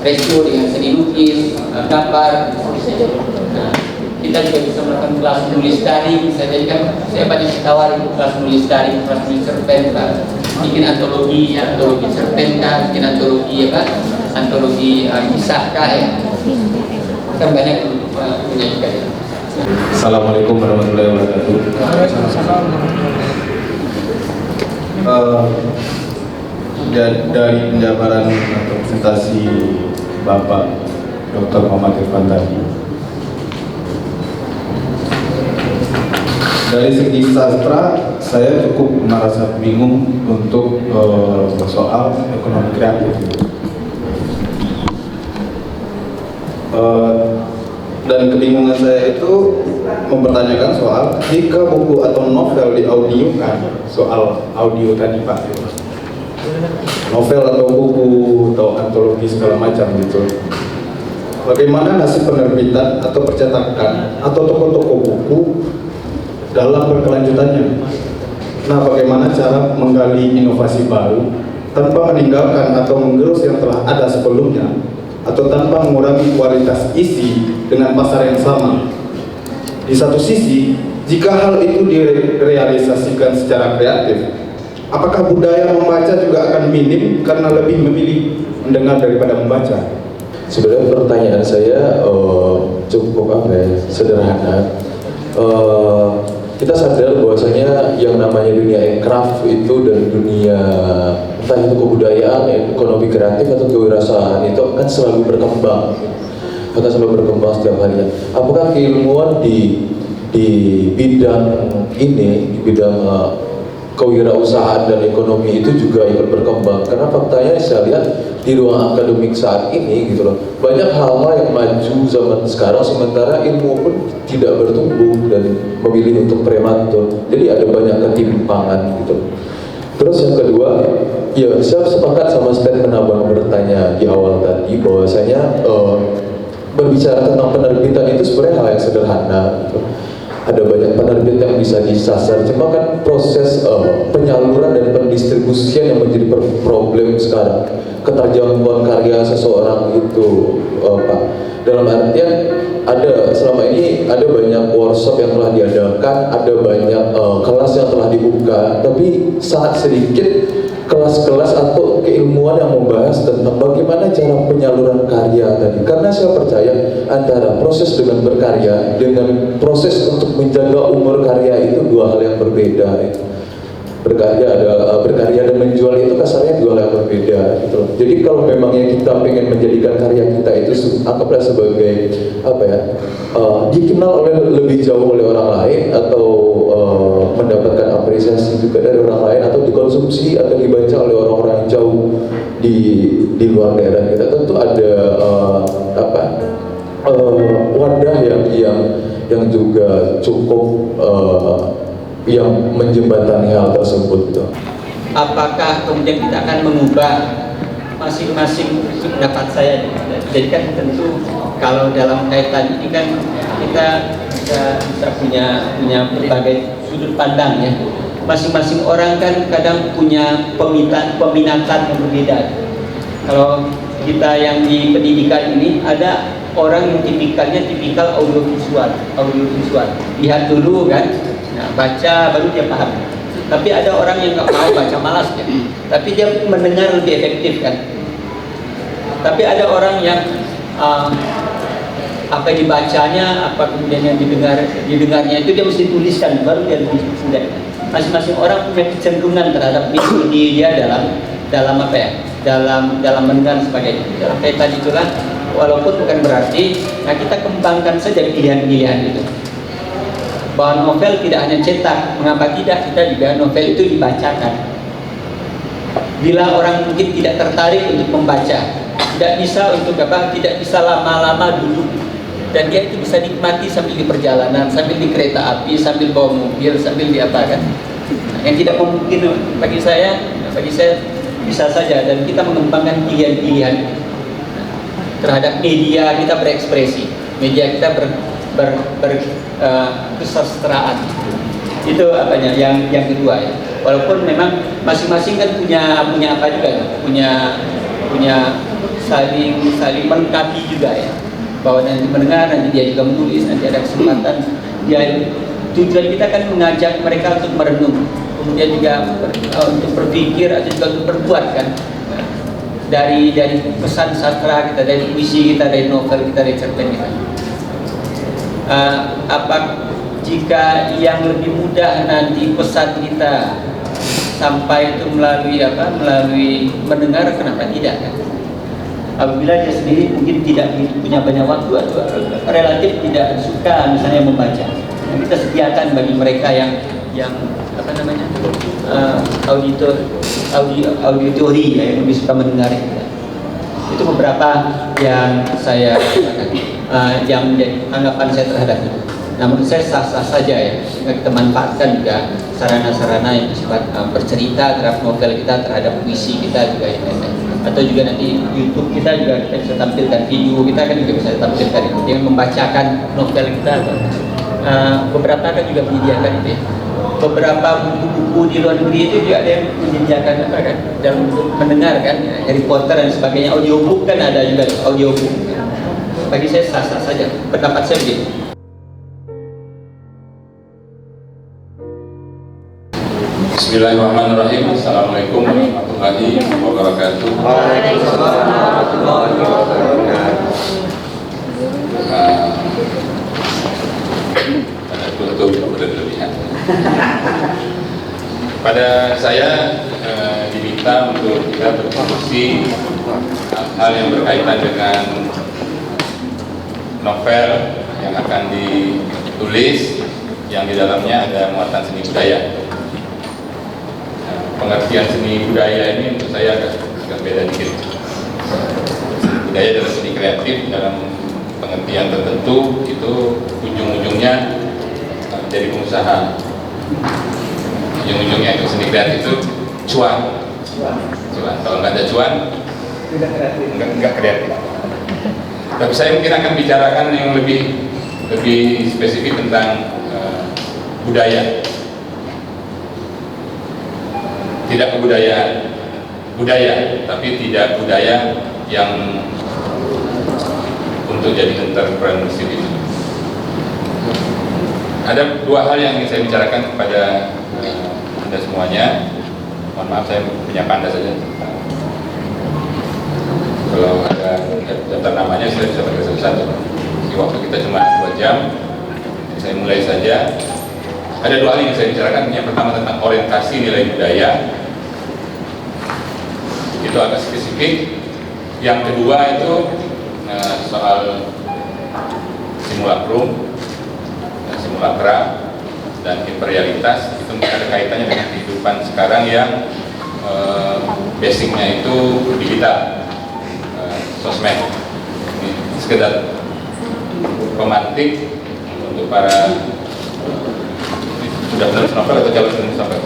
resio, dengan seni lukis, gambar, nah, kita juga bisa melakukan kelas nulis daring. Bisa jadi kan saya banyak ditawarin kelas nulis daring, kelas nulis cerpen, bikin antologi cerpen, bikin antologi kisah ya, kan banyak punya juga ya. Assalamualaikum warahmatullahi wabarakatuh. Dari penjabaran atau presentasi Bapak Dr. Muhammad Irfan tadi, dari segi sastra saya cukup merasa bingung untuk soal ekonomi kreatif. Dan kebingungan saya itu mempertanyakan soal jika buku atau novel diaudiokan, soal audio tadi Pak, novel atau buku atau antologi segala macam gitu, bagaimana nasib penerbitan atau percetakan atau toko-toko buku dalam berkelanjutannya? Nah, bagaimana cara menggali inovasi baru tanpa meninggalkan atau menggerus yang telah ada sebelumnya, atau tanpa mengurangi kualitas isi dengan pasar yang sama? Di satu sisi, jika hal itu direalisasikan secara kreatif, apakah budaya membaca juga akan minim karena lebih memilih mendengar daripada membaca? Sebenarnya pertanyaan saya cukup sederhana. Kita sadar bahwasanya yang namanya dunia aircraft itu dan dunia entah itu kebudayaan, ekonomi kreatif atau kewirausahaan itu akan selalu berkembang, setiap harinya. Apakah keilmuan di bidang ini, di bidang kewirausahaan dan ekonomi itu juga ikut berkembang? Karena faktanya saya lihat di ruang akademik saat ini gitu loh, banyak hal-hal yang maju zaman sekarang, sementara ilmu pun tidak bertumbuh dan memilih untuk prematur. Jadi ada banyak ketimpangan gitu. Terus yang kedua, ya saya sepakat sama statement abang bertanya di awal tadi bahwasanya berbicara tentang penerbitan itu sebenarnya hal yang sederhana gitu. Ada banyak penerbit yang bisa disasar, cuma kan proses penyaluran dan pendistribusian yang menjadi problem sekarang. Keterjangkauan karya seseorang itu Pak, dalam artian selama ini ada banyak workshop yang telah diadakan, ada banyak kelas yang telah dibuka, tapi sangat sedikit kelas-kelas atau keilmuan yang membahas tentang bagaimana cara penyaluran karya tadi. Karena saya percaya antara proses dengan berkarya dengan proses untuk menjaga umur karya itu dua hal yang berbeda. Berkarya dan menjual itu kasarnya dua hal yang berbeda gitu. Jadi kalau memangnya kita pengen menjadikan karya kita itu anggaplah sebagai dikenal lebih jauh oleh orang lain, atau mendapatkan apresiasi juga dari orang lain, atau dikonsumsi atau dibaca oleh orang-orang yang jauh di luar daerah kita, tentu ada wadah yang juga cukup yang menjembatani hal tersebut gitu. Apakah kemudian kita akan mengubah masing-masing pendapat saya? Jadi kan tentu kalau dalam kaitan ini kan kita bisa punya berbagai sudut pandang ya. Masing-masing orang kan kadang punya peminatan yang berbeda. Kalau kita yang di pendidikan ini ada orang yang tipikal audiovisual. Lihat dulu kan. Nah, baca baru dia paham. Tapi ada orang yang nggak mau baca, malas dia. Tapi dia mendengar lebih efektif kan. Tapi ada orang yang apa yang dibacanya, apa kemudian yang didengarnya itu dia mesti tuliskan, baru dia lebih mudah. Masing-masing orang punya kecenderungan terhadap diri dia dalam apa ya, dalam mendengar sebagainya. Dalam kaitan itulah, walaupun bukan berarti, nah kita kembangkan saja pilihan-pilihan itu. Bahwa novel tidak hanya cetak, mengapa tidak kita juga novel itu dibacakan. Bila orang mungkin tidak tertarik untuk membaca, tidak bisa untuk apa, tidak bisa lama-lama duduk, dan dia itu bisa nikmati sambil di perjalanan, sambil di kereta api, sambil bawa mobil, sambil di apa kan. Nah, yang tidak mungkin bagi saya bisa saja, dan kita mengembangkan pilihan-pilihan terhadap media kita berekspresi, media kita kesastraan. Itu apanya yang kedua ya. Walaupun memang masing-masing kan punya apa juga ya, punya saling melengkapi juga ya. Bahwa nanti mendengar, nanti dia juga menulis, nanti ada kesempatan dia. Tujuan kita kan mengajak mereka untuk merenung, kemudian juga untuk berpikir atau juga untuk berbuat kan. Dari pesan sastra kita, dari puisi kita, dari novel kita, dari cerpen kita. Apa jika yang lebih mudah nanti pesan kita sampai itu melalui mendengar, kenapa tidak kan? Apabila dia sendiri mungkin tidak punya banyak waktu atau relatif tidak suka misalnya membaca, kita sediakan bagi mereka yang apa namanya auditori ya, yang lebih suka mendengar kita. Itu beberapa yang saya yang menjadi anggapan saya terhadap itu. Nah, menurut saya sah-sah saja ya, kita manfaatkan juga sarana-sarana yang bersifat bercerita terhadap novel kita, terhadap puisi kita juga ya. Atau juga nanti YouTube kita juga kita bisa tampilkan video kita kan juga bisa tampilkan itu dengan membacakan novel kita atau beberapa kan juga menyediakan itu ya. Beberapa buku-buku di luar negeri itu juga ada yang menyediakan apa kan, dan untuk mendengarkan ya, Harry Potter dan sebagainya, audiobook kan ada juga audiobook. Bagi saya sah-sah saja, pendapat saya begitu. Bismillahirrahmanirrahim. Assalamualaikum warahmatullahi wabarakatuh. Waalaikumsalam warahmatullahi wabarakatuh. Tutup berlebihan. Pada saya diminta untuk kita berdiskusi hal yang berkaitan dengan novel yang akan ditulis, yang di dalamnya ada muatan seni budaya. Pengertian seni budaya ini untuk saya agak beda dikit. Seni budaya adalah seni kreatif dalam pengertian tertentu, itu ujung-ujungnya menjadi pengusaha. Ujung-ujungnya itu seni kreatif itu cuan. Kalau nggak ada cuan, nggak kreatif. Tapi saya mungkin akan bicarakan yang lebih spesifik tentang budaya. Tidak kebudayaan, budaya, tapi tidak budaya yang untuk jadi entrepreneurship itu. Ada dua hal yang ingin saya bicarakan kepada Anda semuanya. Mohon maaf, saya menyapa Anda saja. Kalau ada daftar namanya, saya bisa pakai satu-satu. Di waktu kita cuma 2 jam, jadi saya mulai saja. Ada dua hal yang saya bicarakan. Yang pertama tentang orientasi nilai budaya, itu agak spesifik. Yang kedua itu soal simulakrum, simulakra, dan imperialitas. Itu ada kaitannya dengan kehidupan sekarang yang basicnya itu digital, sosmed. Ini sekedar pemantik untuk para sudah benar novel atau calon penulis novel?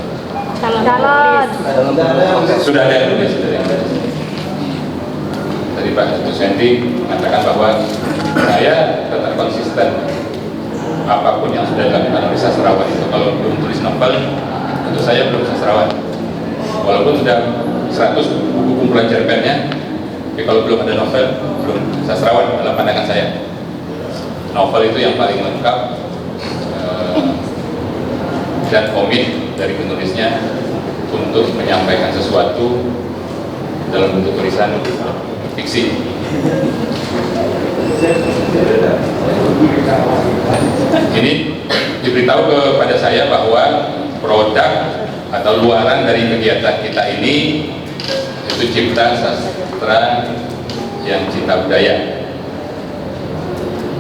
Calon. Sudah ada yang menulis. Tadi Pak Susendi mengatakan bahwa saya tetap konsisten apapun yang sudah dilakukan oleh sastrawan itu. Kalau belum tulis novel, tentu saya belum sastrawan. Walaupun sudah 100 buku kumpulan cerpennya, tapi kalau belum ada novel, belum sastrawan dalam pandangan saya. Novel itu yang paling lengkap, dan komit dari penulisnya untuk menyampaikan sesuatu dalam bentuk tulisan fiksi. Ini diberitahu kepada saya bahwa produk atau luaran dari kegiatan kita ini itu cipta sastra yang cinta budaya.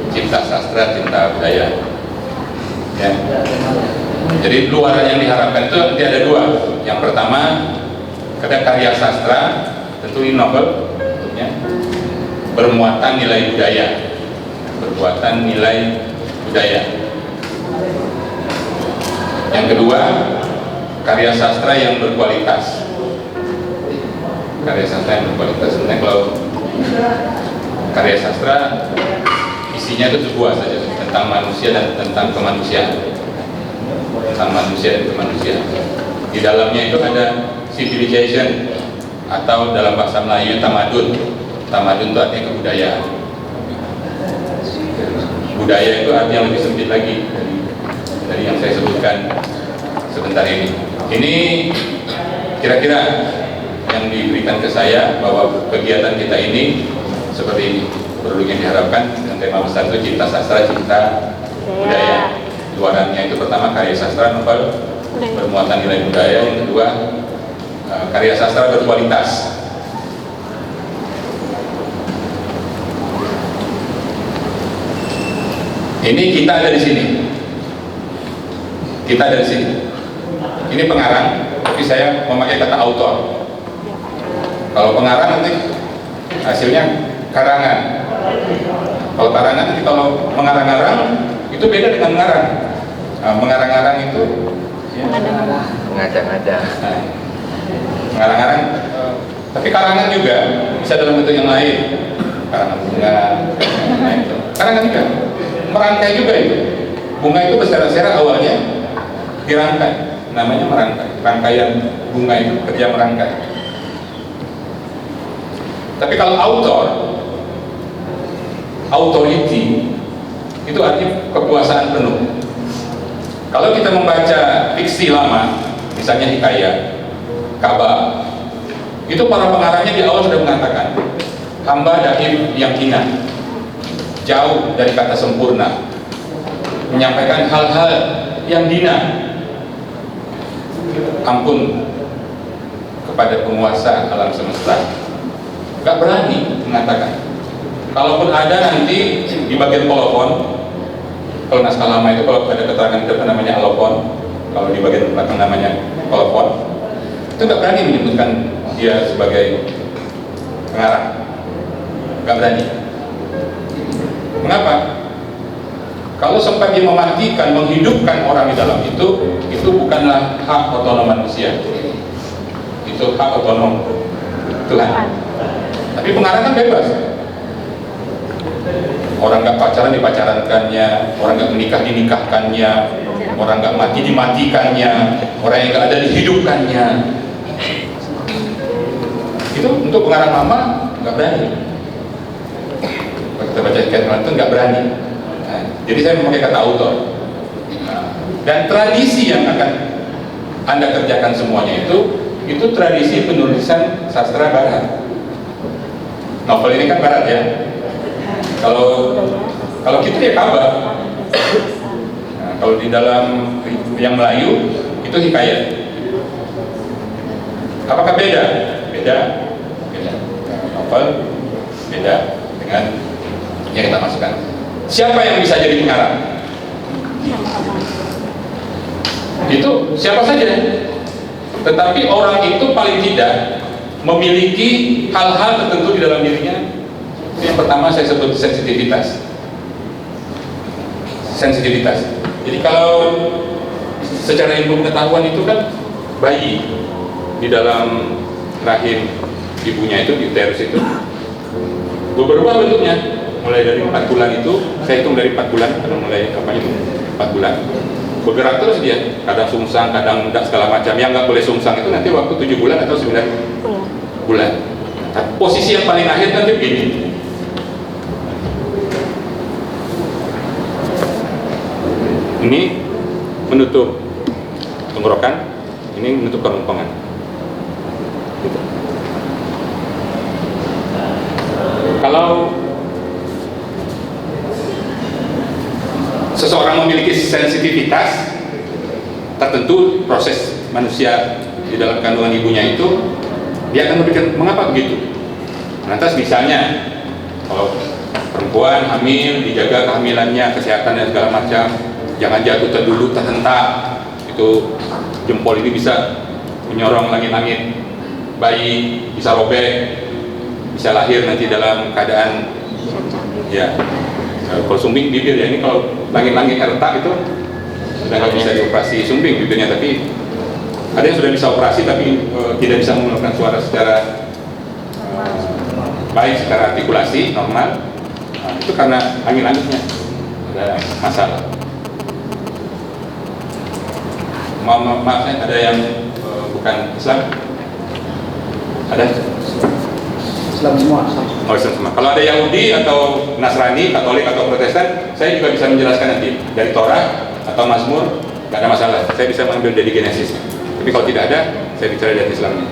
Cipta sastra cinta budaya. Ya. Jadi luaran yang diharapkan itu nanti ada dua. Yang pertama, karya sastra, tentu ini novel, ya, bermuatan nilai budaya, bermuatan nilai budaya. Yang kedua, karya sastra yang berkualitas. Karya sastra yang berkualitas. Sebenarnya kalau karya sastra isinya itu sebuah saja, tentang manusia dan tentang kemanusiaan. Tentang manusia dan kemanusiaan. Di dalamnya itu ada civilization, atau dalam bahasa Melayu tamadun. Tamadun itu artinya kebudayaan. Budaya itu arti yang lebih sempit lagi dari yang saya sebutkan sebentar ini. Ini kira-kira yang diberikan ke saya bahwa kegiatan kita ini seperti ini. Produk yang diharapkan dengan tema besar itu cinta sastra, cinta budaya. Luarannya itu pertama karya sastra novel bermuatan nilai budaya, yang kedua karya sastra berkualitas. Ini kita ada di sini. Kita ada di sini. Ini pengarang, tapi saya memakai kata autor. Kalau pengarang nanti hasilnya karangan. Kalau karangan nanti kalau mengarang-arang itu beda dengan mengarang. Nah, mengarang-arang itu ngada-ngada. Mengarang-arang, tapi karangan juga bisa dalam bentuk yang lain. Karangan bunga, nah itu. Karangan juga, merangkai juga itu. Bunga itu bersera-sera awalnya dirangkai, namanya merangkai. Rangkaian bunga itu kerja merangkai. Tapi kalau autor, authority itu artinya kekuasaan penuh. Kalau kita membaca fiksi lama, misalnya hikayat, kabar, itu para pengarangnya di awal sudah mengatakan hamba daim yang hina, jauh dari kata sempurna, menyampaikan hal-hal yang dina, ampun kepada penguasa alam semesta. Gak berani mengatakan. Kalaupun ada nanti di bagian kolofon, kalau naskah lama itu kalau ada keterangan itu namanya alofon, kalau di bagian belakang namanya kolofon, itu nggak berani menyebutkan dia sebagai pengarang, nggak berani. Mengapa? Kalau sempat dia mematikan, menghidupkan orang di dalam itu bukanlah hak otonom manusia, itu hak otonom Tuhan. Tapi pengarang kan bebas. Orang nggak pacaran dipacarankannya, orang nggak menikah dinikahkannya, orang nggak mati dimatikannya, orang yang nggak ada dihidupkannya. Itu untuk pengarang lama nggak berani. Kalau kita baca hikayat itu nggak berani. Nah, jadi saya memakai kata autor. Dan tradisi yang akan Anda kerjakan semuanya itu tradisi penulisan sastra Barat. Novel ini kan Barat ya. Kalau kita ya kabar. Nah, kalau di dalam yang Melayu itu hikayat. Apakah beda? Beda. Novel beda dengan yang kita masukkan. Siapa yang bisa jadi pengarang? Itu siapa saja. Tetapi orang itu paling tidak memiliki hal-hal tertentu di dalam dirinya. Yang pertama saya sebut sensitivitas. Sensitivitas. Jadi kalau secara ilmu pengetahuan itu kan bayi di dalam rahim ibunya itu, di uterus itu berubah bentuknya. Mulai dari 4 bulan itu, saya hitung dari 4 bulan, kalau mulai kapan itu 4 bulan bergerak terus dia, kadang sungsang, kadang enggak, segala macam. Yang nggak boleh sungsang itu nanti waktu 7 bulan atau 9 bulan. Nah, posisi yang paling akhir nanti begini. Ini menutup tenggorokan, ini menutup kerongkongan. Gitu. Kalau seseorang memiliki sensitivitas tertentu, proses manusia di dalam kandungan ibunya itu, dia akan berpikir mengapa begitu. Lantas misalnya kalau perempuan hamil, dijaga kehamilannya, kesehatan dan segala macam, jangan jatuh terduduk, terhentak, itu jempol ini bisa menyorong langit-langit, bayi bisa robek, bisa lahir nanti dalam keadaan ya kalau sumbing bibir ya, ini kalau langit-langit retak itu sudah nggak bisa dioperasi sumbing bibirnya, tapi ada yang sudah bisa operasi tapi tidak bisa mengeluarkan suara secara baik, secara artikulasi normal. Nah, itu karena langit-langitnya ada masalah. Maaf, ada yang bukan Islam? Ada? Islam semua. Oh, Islam semua. Kalau ada Yahudi atau Nasrani, Katolik atau Protestan, saya juga bisa menjelaskan nanti dari Torah atau Mazmur, nggak ada masalah. Saya bisa mengambil dari Genesis. Tapi kalau tidak ada, saya bicara dari Islamnya.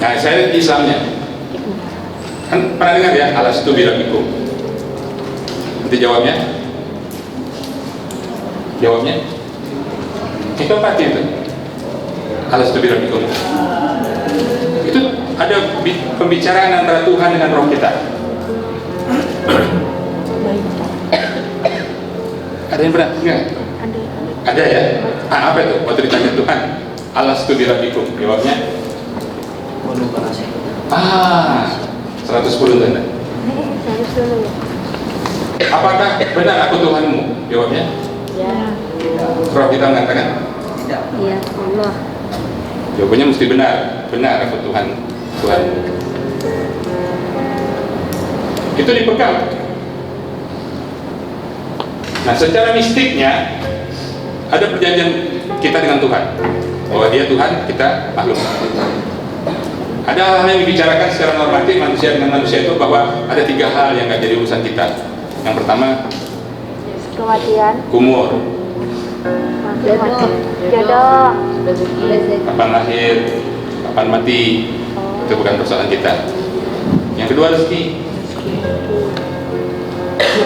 Nah, saya di Islamnya. Kan pernah dengar ya, alastu birabikum. Nanti jawabnya. Jawabnya. Itu apa itu? Alastu birabikum. Itu ada pembicaraan antara Tuhan dengan roh kita. Ada yang pernah? Enggak? Ada ya? Apa itu? Waktu ditanya Tuhan, alastu birabikum. Jawabnya? 110 tanda. Apakah benar aku Tuhanmu? Jawabnya? Ya. Roh kita mengatakan? Iya, Allah. Jawabannya mesti benar. Benar aku Tuhan. Itu dipegang. Nah, secara mistiknya ada perjanjian kita dengan Tuhan, bahwa Dia Tuhan, kita makhluk. Ada hal-hal yang dibicarakan secara normatif manusia dengan manusia itu, bahwa ada 3 hal yang nggak jadi urusan kita. Yang pertama, Kematian. umur, Jodoh. kapan lahir, kapan mati, itu bukan persoalan kita. Yang kedua, rezeki,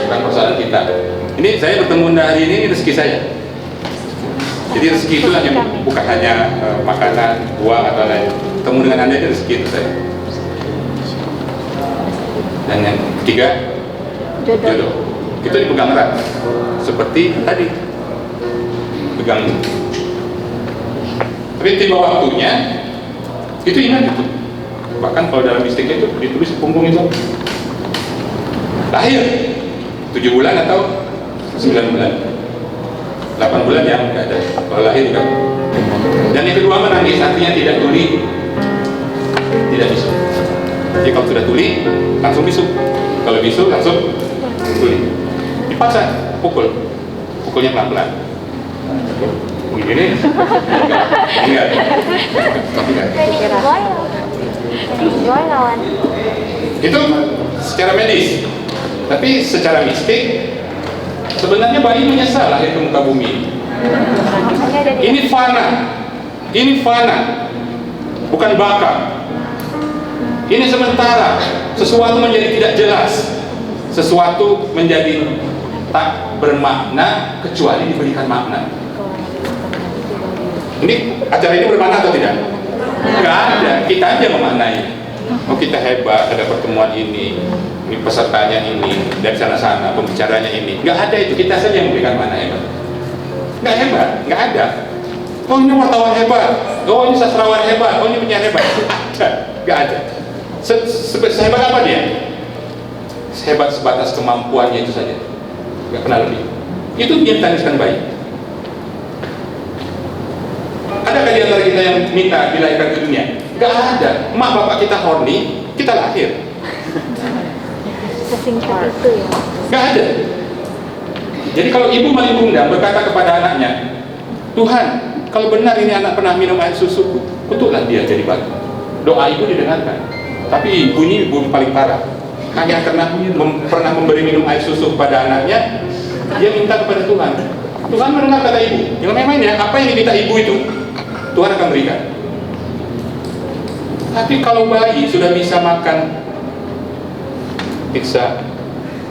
bukan persoalan kita. Ini saya bertemu Anda hari ini rezeki saya. Jadi rezeki itu bukan hanya makanan, uang atau lain. Ketemu dengan Anda ini rezeki itu saya. Dan yang ketiga, jodoh. Itu dipegang erat. Seperti tadi, pegang. Tapi tiba waktunya, itu ingat itu. Bahkan kalau dalam mistiknya itu ditulis punggung itu. Lahir 7 bulan atau 9 bulan. 8 bulan yang nggak ada. Kalau lahir juga. Dan yang kedua, menangis artinya tidak tuli, tidak bisu. Jadi kalau sudah tuli, langsung bisu. Kalau bisu, langsung tuli. Dipaksa, pukulnya pelan-pelan. Begini, enggak. Joy lawan. Itu secara medis. Tapi secara mistik, sebenarnya bayi menyesal lahir ke muka bumi. Ini fana, bukan bakal. Ini sementara, sesuatu menjadi tidak jelas, sesuatu menjadi tak bermakna kecuali diberikan makna. Ini acara ini bermakna atau tidak? Enggak ada, kita aja memaknai. Oh, kita hebat, ada pertemuan ini pesertanya ini, dari sana-sana, pembicaranya ini. Enggak ada itu, kita saja yang memberikan makna hebat. Enggak hebat, enggak ada. Oh, ini wartawan hebat, oh ini sastrawan hebat, oh ini penyiar hebat. Enggak ada. Sehebat apa dia? Sehebat sebatas kemampuannya itu saja. Enggak pernah lebih. Itu dia tangiskan bayi. Adakah di antara kita yang minta dilahirkan ke dunia? Enggak ada. Emak bapak kita horny, kita lahir. Sesingkat itu ya. Enggak ada. Jadi kalau ibu Mali Bunda berkata kepada anaknya, Tuhan, kalau benar ini anak pernah minum air susuku, kutuklah dia jadi batu. Doa ibu didengarkan. Tapi ibu ini ibu paling parah. hanya karena pernah memberi minum air susu kepada anaknya, dia minta kepada Tuhan. Tuhan mendengar kata ibu. Yang memang ya, apa yang diminta ibu itu Tuhan akan berikan. Tapi kalau bayi sudah bisa makan pizza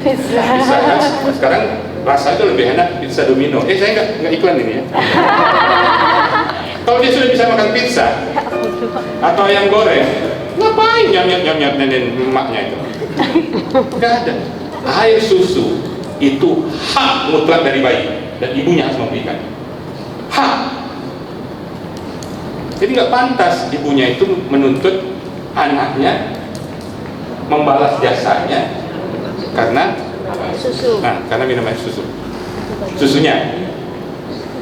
kan, sekarang rasanya lebih enak pizza Domino. Saya nggak iklan ini ya. Kalau dia sudah bisa makan pizza atau ayam goreng, ngapain nyam nenek emaknya itu? Nggak ada. Air susu itu hak mutlak dari bayi dan ibunya harus memberikan. Hak. Jadi nggak pantas ibunya itu menuntut anaknya membalas jasanya karena karena minum air susu.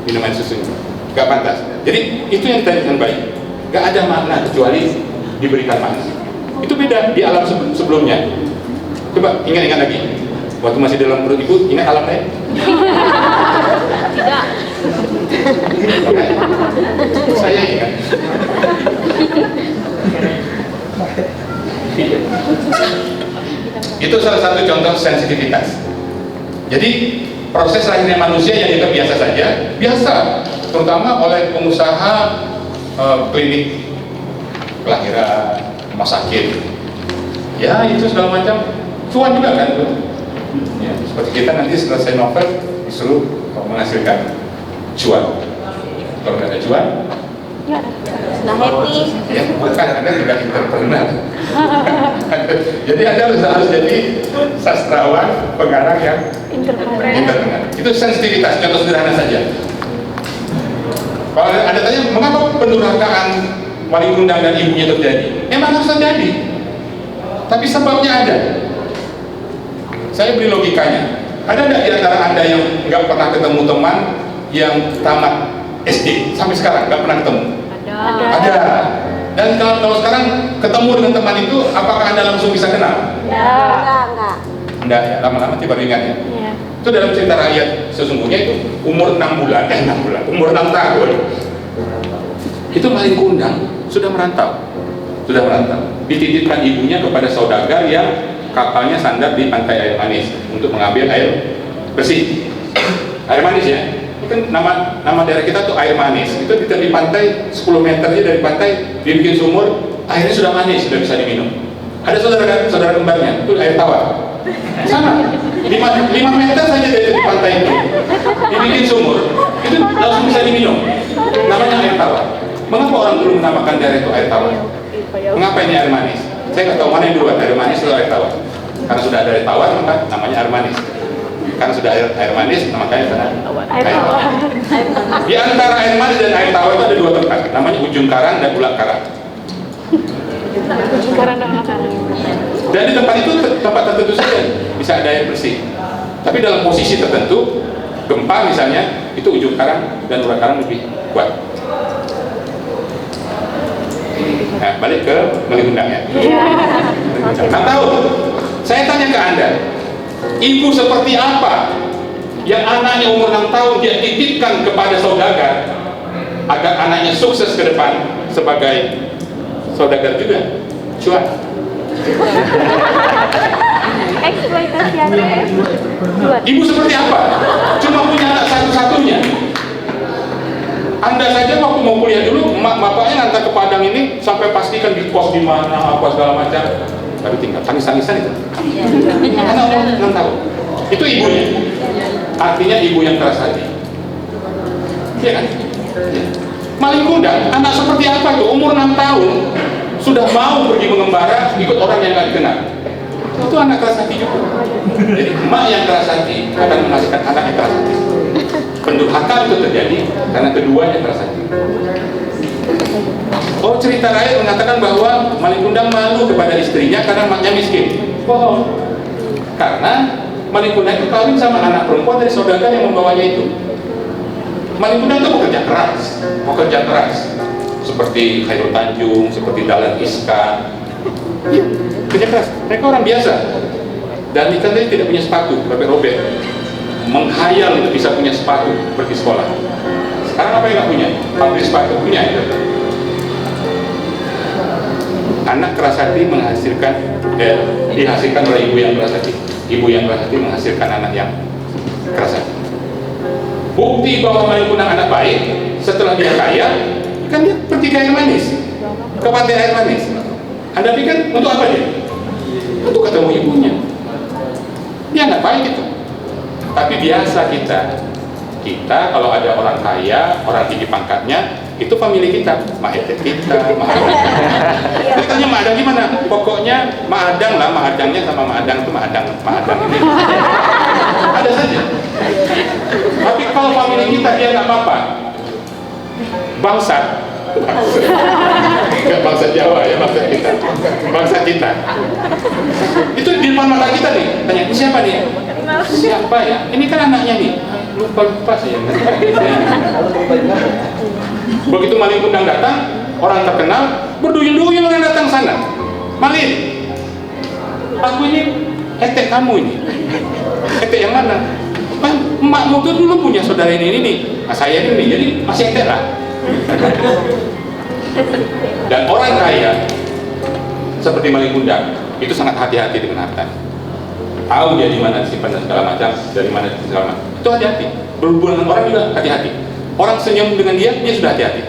Minum air susunya. Nggak pantas. Jadi itu yang ditanyakan bayi. Nggak ada makna kecuali diberikan makna. Itu beda di alam sebelumnya. Coba ingat-ingat lagi. Waktu masih dalam perut ibu, ingat alam lain? Tidak. Saya ingat. Itu salah satu contoh sensitivitas. Jadi proses lahirnya manusia yang dianggap biasa saja, biasa, terutama oleh pengusaha klinik kelahiran, rumah sakit. Ya itu segala macam, cuan juga kan tuh. Ya, seperti kita nanti selesai novel disuruh menghasilkan cuan. Kalau nggak ada cuan, Nah, happy. ya bukan, Anda tidak entrepreneur. Jadi Anda harus jadi sastrawan, pengarang yang entrepreneur. Itu sensitivitas, contoh sederhana saja. Kalau Anda tanya, mengapa pendurhakaan wali kundang dan ibunya terjadi? Memang harus terjadi. Tapi sebabnya ada. Saya beri logikanya. Ada nggak di antara Anda yang nggak pernah ketemu teman yang tamat SD sampai sekarang nggak pernah ketemu? Ada. Dan kalau sekarang ketemu dengan teman itu, apakah Anda langsung bisa kenal? Enggak ya, lama-lama tiba ingat ya. Itu dalam cerita rakyat sesungguhnya itu umur 6 bulan, umur 6 tahun. Itu Malin Kundang sudah merantau. Dititipkan ibunya kepada saudagar yang kapalnya sandar di pantai Air Manis untuk mengambil air bersih. Air manis ya. Kan nama daerah kita tuh Air Manis. Itu di tepi pantai 10 meternya dari pantai dibikin sumur, airnya sudah manis, sudah bisa diminum. Ada saudara kembarnya, itu air tawar. Sama. 5 meter saja dari tepi pantai itu dibikin sumur, itu langsung bisa diminum. Namanya air tawar. Mengapa orang dulu menamakan daerah itu air tawar? Mengapa ini air manis? Saya nggak tahu mana yang duluan, air manis atau air tawar. Karena sudah ada air tawar, maka namanya air manis. Karena sudah air manis, makanya air tawar. Di antara air manis dan air tawar itu ada 2 tempat, namanya ujung karang dan ulak karang. Dan di tempat itu, tempat tertentu saja bisa ada air bersih. Tapi dalam posisi tertentu, gempa misalnya, itu ujung karang dan ulak karang lebih kuat. Nah, balik ke Malin Kundang ya. Nah, tahu, saya tanya ke Anda, ibu seperti apa yang anaknya umur 6 tahun dia titipkan kepada saudagar agar anaknya sukses ke depan sebagai saudagar juga, cuan. Eksploitasi anak. Ibu seperti apa? Cuma punya anak satu-satunya. Anda saja waktu mau kuliah dulu, bapaknya ngantar ke Padang ini sampai pastikan di kos di mana, apa segala macam. Tapi tinggal tangis-tangisan itu. Anak umur 6 tahun. Itu ibunya. Artinya ibu yang keras hati. Iya kan? Malin Kundang, anak seperti apa itu? Umur 6 tahun sudah mau pergi mengembara ikut orang yang nggak dikenal. Itu anak keras hati juga. Jadi emak yang keras hati akan menghasilkan anak yang keras hati. Pendurhakaan itu terjadi karena keduanya keras hati. Oh, cerita rakyat mengatakan bahwa Malin Kundang malu kepada istrinya karena emaknya miskin. Bohong. Karena Malin Kundang itu kawin sama anak perempuan dari saudagar yang membawanya itu. Malin Kundang itu bekerja keras. Seperti Khairul Tanjung, seperti Dahlan Iskan. Iya, kerja keras. Mereka orang biasa. Dan ikan tadi tidak punya sepatu, robek-robek. Menghayal untuk bisa punya sepatu pergi sekolah. Sekarang apa yang nggak punya? Pabrik sepatu punya itu. anak keras hati dihasilkan oleh ibu yang keras hati. Ibu yang keras hati menghasilkan anak yang keras hati. Bukti bahwa Malin Kundang anak baik, setelah dia kaya, kan dia pergi ke air manis, ke pantai air manis. Anda pikir untuk apa dia? Untuk ketemu ibunya. Dia nggak baik itu. Tapi biasa kita kalau ada orang kaya, orang tinggi pangkatnya, itu famili kita, mak etek kita, mak adang. Jadi tanya mak adang gimana? Pokoknya mak adang lah, mak adangnya sama mak adang itu mak adang ini. Ada saja. Tapi kalau famili kita dia nggak apa-apa. Bangsat. Enggak bangsa Jawa ya, bangsa kita. Itu di depan mata kita nih. Tanya, ini siapa nih? Siapa ya? Ini kan anaknya nih. Lupa sih. Begitu Malin Kundang datang, orang terkenal berduyun-duyun orang datang sana. Malin, aku ini etek kamu ini. Etek yang mana? Emakmu tuh dulu punya saudara ini nih. Nah, saya ini jadi masih etek lah. Dan orang kaya seperti Malin Kundang itu sangat hati-hati dengan harta. Tahu dia di mana disimpan dan segala macam, dari mana segala macam. Itu hati-hati. Berhubungan dengan orang juga hati-hati. Orang senyum dengan dia sudah hati-hati.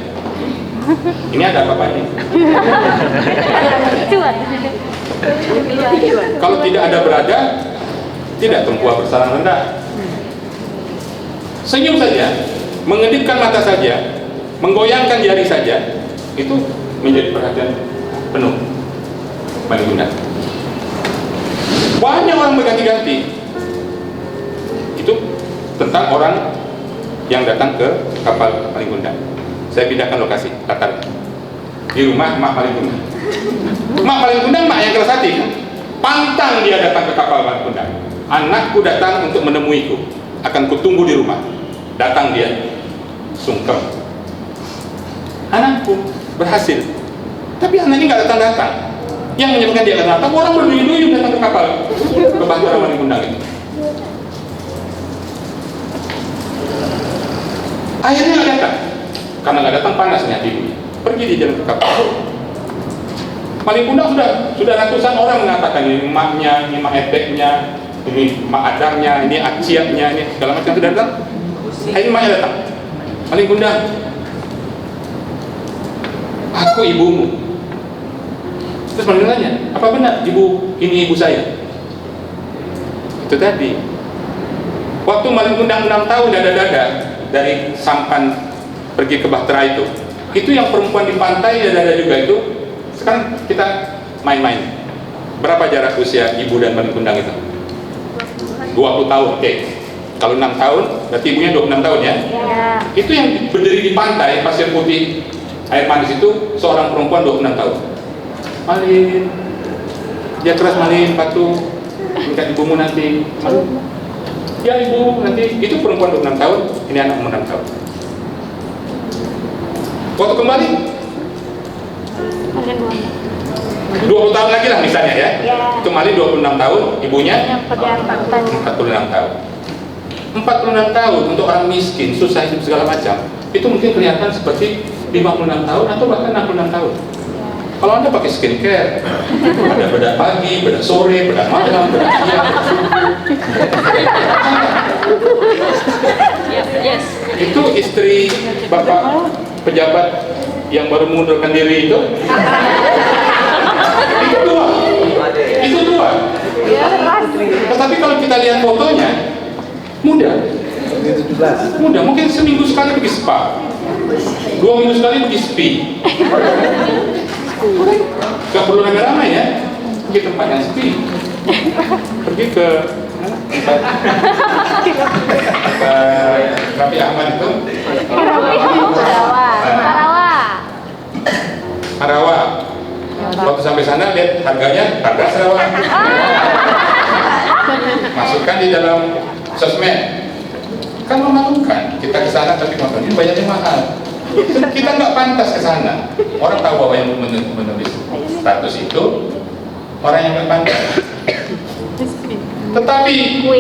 Ini ada apa-apanya. Kalau tidak ada berada, tidak tempuh bersarang rendah. Senyum saja, mengedipkan mata saja, menggoyangkan jari saja, itu menjadi perhatian penuh Malin Kundang. Banyak orang berganti-ganti. Itu tentang orang yang datang ke kapal Malin Kundang. Saya pindahkan lokasi latar di rumah Mak Malin Kundang. Mak Malin Kundang mak yang keras hati. Pantang dia datang ke kapal Malin Kundang. Anakku datang untuk menemuiku, akan kutunggu di rumah. Datang dia, sungkem. Anakku berhasil, tapi anaknya nggak datang-datang. Yang menyebabkan dia datang, orang berduyun-duyun datang ke kapal ke Bahtera Malin Kundang itu. Akhirnya nggak datang, karena nggak datang panasnya ibunya. Pergi di jalan ke kapal. Malin Kundang sudah ratusan orang mengatakan ini emaknya, ini emak eteknya, ini emak adangnya, ini aciaknya, ini segala macam sudah datang. Akhirnya emaknya datang. Malin Kundang, aku ibumu. Terus Malin Kundang tanya, apa benar ini ibu saya? Itu tadi. Waktu Malin Kundang 6 tahun dada-dada dari sampan pergi ke Bahtera itu yang perempuan di pantai dada-dada juga itu. Sekarang kita main-main. Berapa jarak usia ibu dan Malin Kundang itu? 20 tahun, oke. Kalau 6 tahun, berarti ibunya 26 tahun ya? Itu yang berdiri di pantai, pasir putih, air manis itu, seorang perempuan 26 tahun. Malin, dia keras Malin, patuh, minta ibumu nanti. Malin, ya ibu, nanti. Itu perempuan 26 tahun, ini anak 6 tahun. Waktu kembali, 20 tahun lagi lah misalnya ya. Itu Malin 26 tahun, ibunya 46 tahun. 46 tahun untuk orang miskin, susah hidup segala macam. Itu mungkin kelihatan seperti 56 tahun atau bahkan 66 tahun. Kalau Anda pakai skincare, ada bedak pagi, bedak sore, bedak malam, bedak siang. Itu istri Bapak pejabat yang baru mengundurkan diri itu. Itu tua. Tetapi kalau kita lihat fotonya, muda, mungkin seminggu sekali pergi spa, 2 minggu sekali pergi spi. Gak perlu rame-rame ya, pergi tempat yang sepi, pergi ke Raffi Ahmad itu Sarawak. Waktu sampai sana lihat harganya, harga Sarawak. Masukkan di dalam sosmed. Kan memalukan kita ke sana tapi motornya bayarnya mahal. Kita nggak pantas ke sana. Orang tahu bahwa yang menulis status itu orang yang nggak pantas. Tetapi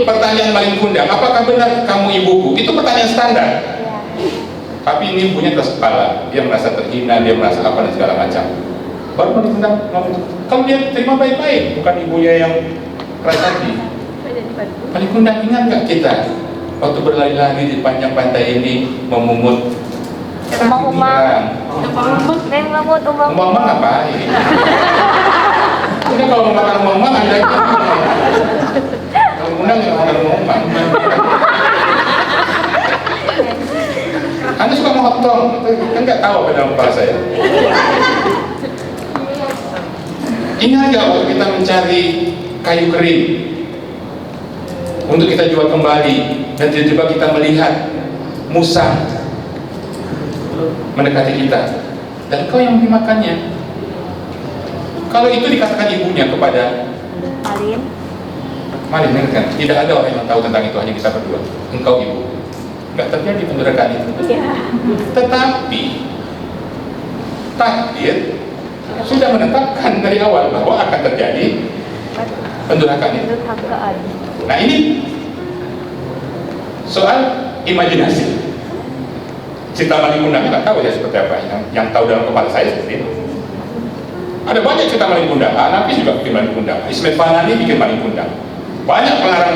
pertanyaan Malin Kundang, apakah benar kamu ibuku? Itu pertanyaan standar. Tapi ini punya keras kepala. Dia merasa terhina, dia merasa apa dan segala macam. baru mau ditentang. Kalau dia terima baik-baik, bukan ibunya yang keras hati. Paling Kundang, ingat nggak kita waktu berlari-lari di panjang pantai ini memungut Umang-umang. umang-umang ngapain? Ini kalau mau makan umang-umang ada lagi. Kalau Kundang nggak makan umang-umang. Anda suka memotong, kan nggak tahu apa dalam kepala saya. Ingat nggak waktu kita mencari kayu kering untuk kita jual kembali, dan tiba-tiba kita melihat musang mendekati kita, dan kau yang dimakannya. Kalau itu dikatakan ibunya kepada Malin, kan? Tidak ada orang yang tahu tentang itu, hanya kita berdua. Engkau ibu. Nggak terjadi pendurakan itu. Tetapi takdir sudah menetapkan dari awal bahwa akan terjadi pendurakan itu. Nah, ini soal imajinasi. Cerita Malin Kundang nggak tahu ya seperti apa. Yang tahu dalam kepala saya seperti itu. Ada banyak cerita Malin Kundang. Anapis juga bikin Malin Kundang. Ismet Fanani bikin Malin Kundang. Banyak pengarang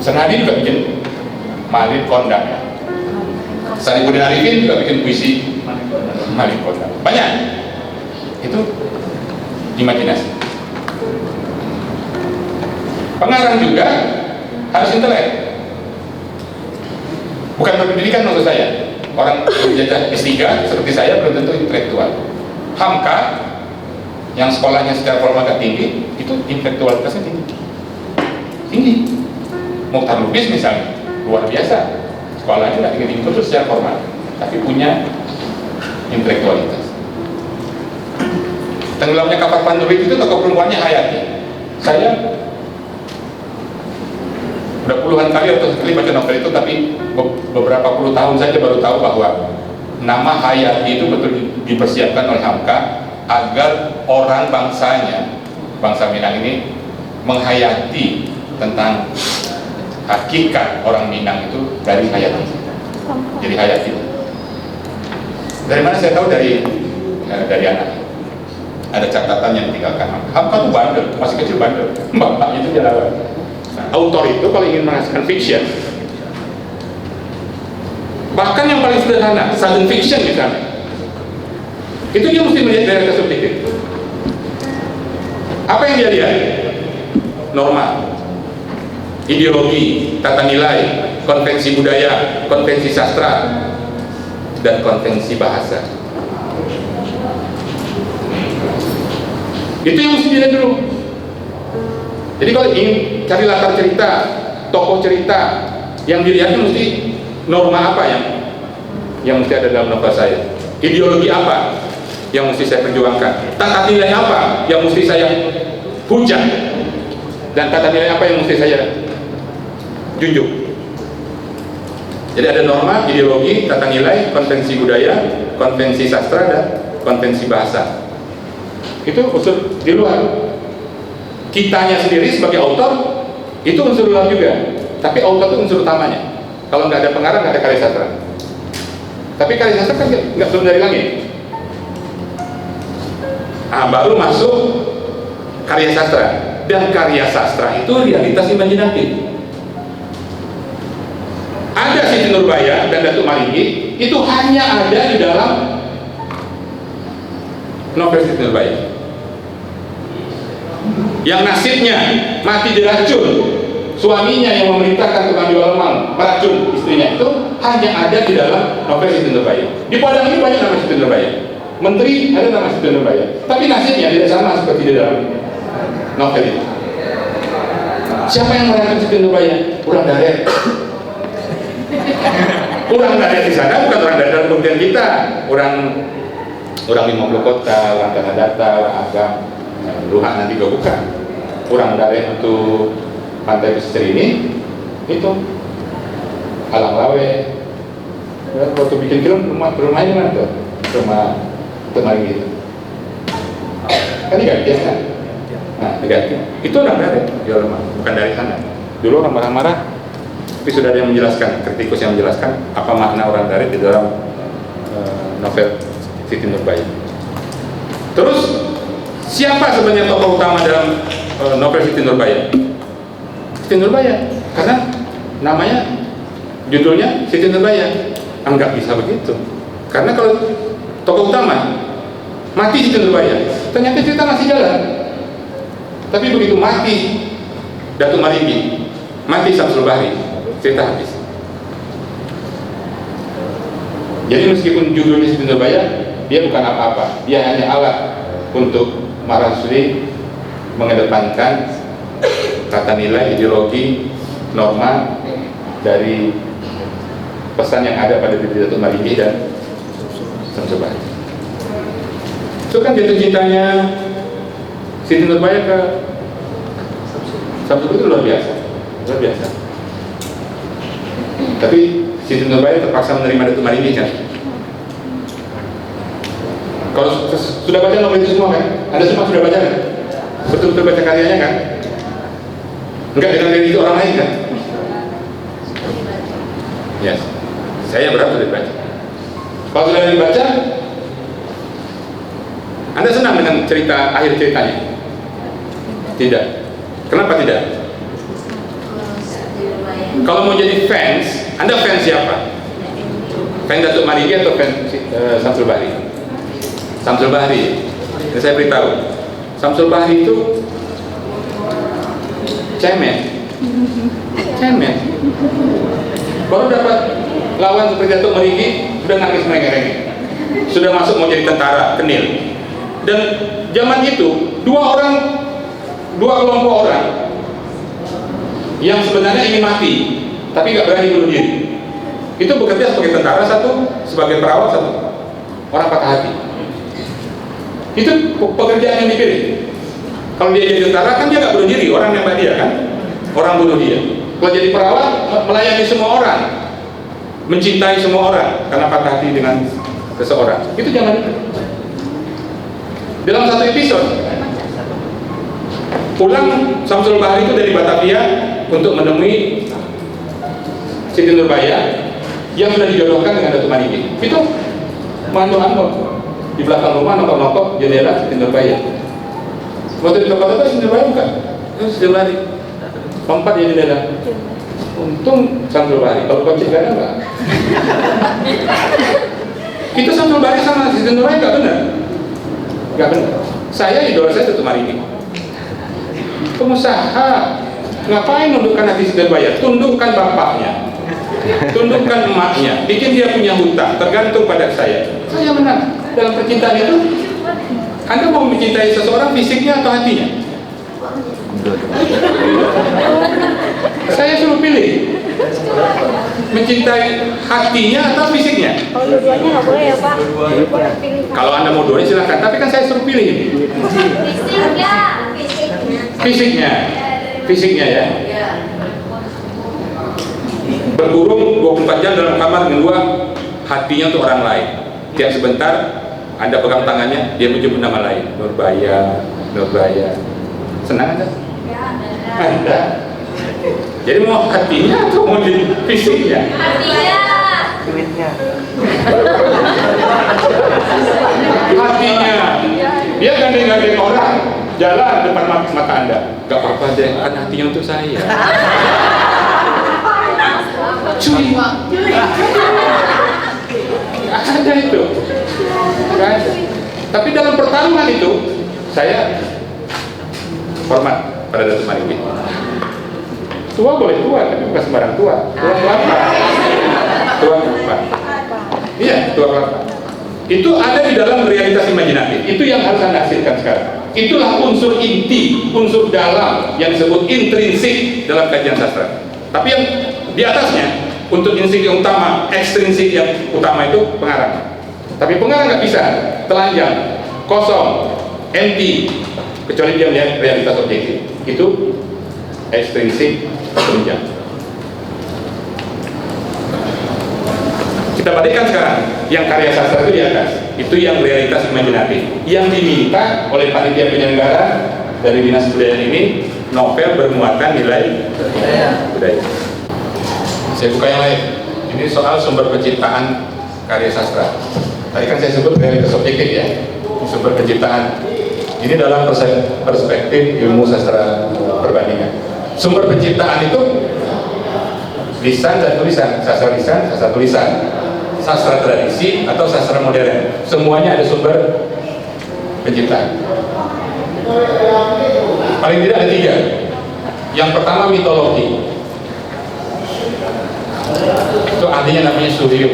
Senadi juga bikin Malin Kundang. Saripudin Arifin juga bikin puisi Malin Kundang. Banyak. Itu imajinasi. Pengarang juga harus intelek. Bukan berpendidikan maksud saya. Orang menjajah S3 seperti saya belum tentu intelektual. Hamka yang sekolahnya secara formal agak tinggi, itu intelektualitasnya tinggi. Mukhtar Lubis misalnya, luar biasa. Sekolahnya nggak tinggi-tinggi terus secara formal, tapi punya intelektualitas. Tenggelamnya kapal Pandurit itu tokoh perempuannya Hayati. Saya udah puluhan kali atau sekali baca novel itu, tapi beberapa puluh tahun saja baru tahu bahwa nama Hayati itu betul dipersiapkan oleh Hamka agar orang bangsanya, bangsa Minang ini menghayati tentang hakikat orang Minang itu dari Hayati. Jadi Hayati. Dari mana saya tahu? Dari anak. Ada catatan yang ditinggalkan. Hamka itu bandel, masih kecil bandel. Bapaknya itu jalanan. Nah, autor itu kalau ingin menghasilkan fiction, bahkan yang paling sederhana, sudden fiction misalnya, itu dia mesti melihat dari subjektif. Apa yang dia lihat? Norma, ideologi, tata nilai, konvensi budaya, konvensi sastra, dan konvensi bahasa. Itu yang mesti dilihat dulu. Jadi kalau ingin cari latar cerita, tokoh cerita, yang dilihatnya mesti norma apa yang mesti ada dalam novel saya, ideologi apa yang mesti saya perjuangkan, tata nilai apa yang mesti saya hujat, dan tata nilai apa yang mesti saya junjung. Jadi ada norma, ideologi, tata nilai, konvensi budaya, konvensi sastra, dan konvensi bahasa. Itu unsur di luar. Kitanya sendiri sebagai autor itu unsur luar juga, tapi autor itu unsur utamanya. Kalau nggak ada pengarang, nggak ada karya sastra. Tapi karya sastra kan nggak belum dari langit. Baru masuk karya sastra, dan karya sastra itu realitas imajinatif. Ada Siti Nurbaya dan Datuk Maringgi itu hanya ada di dalam novel Siti Nurbaya. Yang nasibnya mati diracun, suaminya yang memerintahkan tukang jual mal meracun istrinya, itu hanya ada di dalam novel Siti Nurbaya. Di Padang ini banyak nama Siti Nurbaya, menteri ada nama Siti Nurbaya, tapi nasibnya tidak sama seperti di dalam novel itu. Siapa yang meracun Siti Nurbaya? Urang Daret. Urang Daret di sana bukan orang dari dalam kemudian kita, orang 50 kota, orang Tanah Datar, orang Agam, Luhak nanti juga bukan. Urang Daret untuk pantai pesisir ini itu Alang Lawe. Waktu bikin film rumahnya mana tuh? Rumah Temari gitu. Kan diganti kan? Nah, diganti. Itu orang Daret, jual rumah, bukan dari sana. Dulu orang marah-marah, tapi sudah ada yang menjelaskan, kritikus yang menjelaskan apa makna orang Daret di dalam novel Siti Nurbaya. Terus Siapa sebenarnya tokoh utama dalam novel Siti Nurbaya? Siti Nurbaya, karena namanya, judulnya Siti Nurbaya. Enggak bisa begitu, karena kalau tokoh utama mati Siti Nurbaya, ternyata cerita masih jalan. Tapi begitu mati Datuk Maringgi, mati Syamsul Bahri, cerita habis. Jadi meskipun judulnya Siti Nurbaya, dia bukan apa-apa, dia hanya alat untuk Marsudi mengedepankan tata nilai, ideologi, norma dari pesan yang ada pada diri Datuk Maringgi dan Syamsul Bahri. Itu kan jatuh cintanya Siti Nurbaya ke Syamsul Bahri itu luar biasa, luar biasa. Tapi Siti Nurbaya terpaksa menerima Datuk Maringgi kan. Kalau sudah baca novel itu semua kan? Anda semua sudah baca kan? Betul-betul baca karyanya kan? Enggak dengan diri itu orang lain kan? Yes. Saya berharap sudah dibaca. Kalau sudah dibaca, Anda senang dengan cerita akhir ceritanya? Tidak. Kenapa tidak? Kalau mau jadi fans, Anda fans siapa? Fans Datuk Maringgi atau fans Syamsul Bahri? Syamsul Bahri. Ini saya beritahu, Syamsul Bahri itu cemen. Baru dapat lawan seperti Datuk Maringgi, udah nangis merengek-rengek. Sudah masuk mau jadi tentara, kenil. Dan zaman itu dua kelompok orang yang sebenarnya ingin mati, tapi nggak berani bunuh diri. Itu bekerja sebagai tentara, satu sebagai perawat, satu orang patah hati. Itu pekerjaan yang dipilih. Kalau dia jadi tentara kan dia nggak bunuh diri, orang nembak dia kan, orang bunuh dia. Kalau jadi perawat, melayani semua orang, mencintai semua orang karena patah hati dengan seseorang. Itu zaman itu. Dalam satu episode, pulang Syamsul Bahri itu dari Batavia untuk menemui Siti Nurbaya yang sudah dijodohkan dengan Datuk Maringgi. Itu mantu di belakang rumah nongkrong-nongkrong jendela Siti Nurbaya. Waktu di tempat Siti Nurbaya bukan, itu Siti Bahri. Lompat di jendela. Untung Syamsul Bahri, kalau kocek gak ada enggak. Itu Syamsul Bahri sama Siti Nurbaya gak benar. Gak benar. Saya idola saya Datuk Maringgi. Pengusaha ngapain nundukkan hati Siti Nurbaya? Tundukkan bapaknya, tundukkan emaknya, bikin dia punya hutang, tergantung pada saya. Saya menang dalam percintaan itu. Anda mau mencintai seseorang fisiknya atau hatinya? Saya suruh pilih, mencintai hatinya atau fisiknya. Kalau dua-duanya nggak boleh ya Pak? Kalau Anda mau dua silahkan, tapi kan saya suruh pilih ini. Fisiknya ya. Berkurung 24 jam dalam kamar dengan dua, hatinya untuk orang lain. Tiap sebentar Anda pegang tangannya, dia menyebut nama lain, Nurbaya. Senang Anda? Anda. Jadi mau hatinya atau mau jadi fisiknya? Hatinya. Dia gandeng-gandeng orang jalan depan mata Anda. Gak apa-apa deh, kan hatinya untuk saya. Curi. Ada itu. Kan? Tapi dalam pertarungan itu saya hormat pada Datuk Maringgi. Tua boleh tua, tapi bukan sembarang tua. Tua kelapa. Iya, tua kelapa. Itu ada di dalam realitas imajinatif. Itu yang harus Anda hasilkan sekarang. Itulah unsur inti, unsur dalam yang disebut intrinsik dalam kajian sastra. Tapi yang di atasnya, untuk intrinsik yang utama, ekstrinsik yang utama itu pengarang. Tapi pengarang nggak bisa, telanjang, kosong, empty, kecuali dia melihat realitas objektif. Itu ekstrinsik penunjang. Kita balikkan sekarang, yang karya sastra itu di atas, itu yang realitas imajinatif. Yang diminta oleh panitia penyelenggara dari Dinas Kebudayaan ini, novel bermuatan nilai budaya. Saya buka yang lain. Ini soal sumber penciptaan karya sastra. Tadi kan saya sebut realitas objektif ya, sumber penciptaan Ini dalam perspektif ilmu sastra perbandingan. Sumber penciptaan itu lisan dan tulisan, sastra lisan, sastra tulisan, sastra tradisi atau sastra modern. Semuanya ada sumber penciptaan. Paling tidak ada 3. Yang pertama mitologi. Itu artinya namanya Suryo.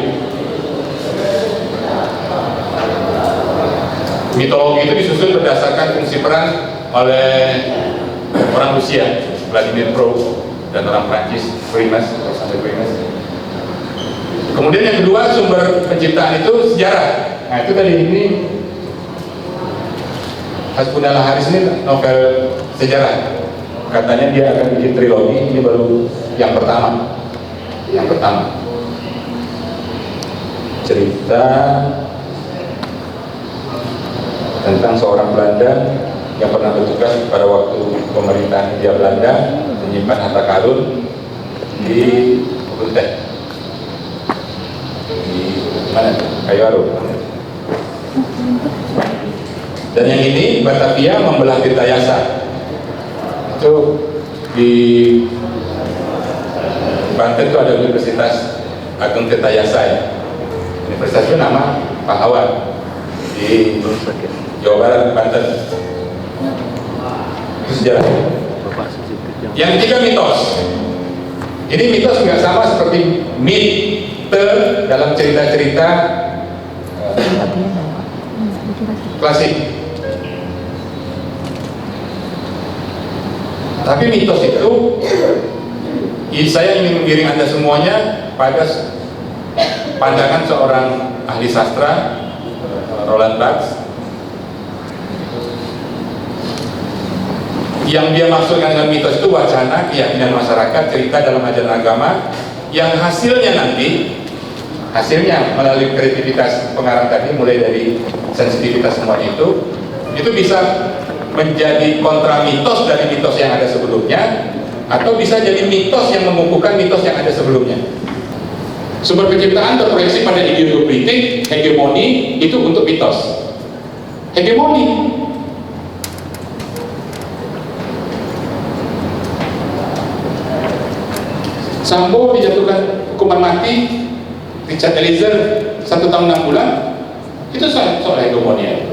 Mitologi itu disusun berdasarkan fungsi peran oleh orang Rusia, Vladimir Pro, dan orang Prancis, Primus. Kemudian yang kedua, sumber penciptaan itu sejarah. Nah itu tadi ini Hasbunallah Haris ini novel sejarah. Katanya dia akan bikin trilogi, ini baru yang pertama. Yang pertama, cerita tentang seorang Belanda yang pernah bertugas pada waktu pemerintahan Hindia Belanda menyimpan harta karun di Buntet, di mana? Kayu Arum. Dan yang ini Batavia membelah Tirtayasa. Itu di Banten itu ada Universitas Agung Tirtayasa ya. Universitas itu nama pahlawan di Jawa Barat, Banten. Itu sejarah. Yang ketiga mitos. Ini mitos nggak sama seperti mite dalam cerita-cerita klasik. Tapi mitos itu, saya ingin mengiring Anda semuanya pada pandangan seorang ahli sastra, Roland Barthes, yang dia maksudkan dengan mitos itu wacana, keyakinan masyarakat, cerita dalam ajaran agama yang hasilnya melalui kreativitas pengarang tadi, mulai dari sensitivitas semuanya itu bisa menjadi kontra mitos dari mitos yang ada sebelumnya, atau bisa jadi mitos yang mengukuhkan mitos yang ada sebelumnya. Sumber penciptaan terproyeksi pada ide politik, hegemoni itu untuk mitos. Hegemoni. Sambo dijatuhkan hukuman mati, Richard Eliezer 1 tahun 6 bulan, itu soal hegemoni.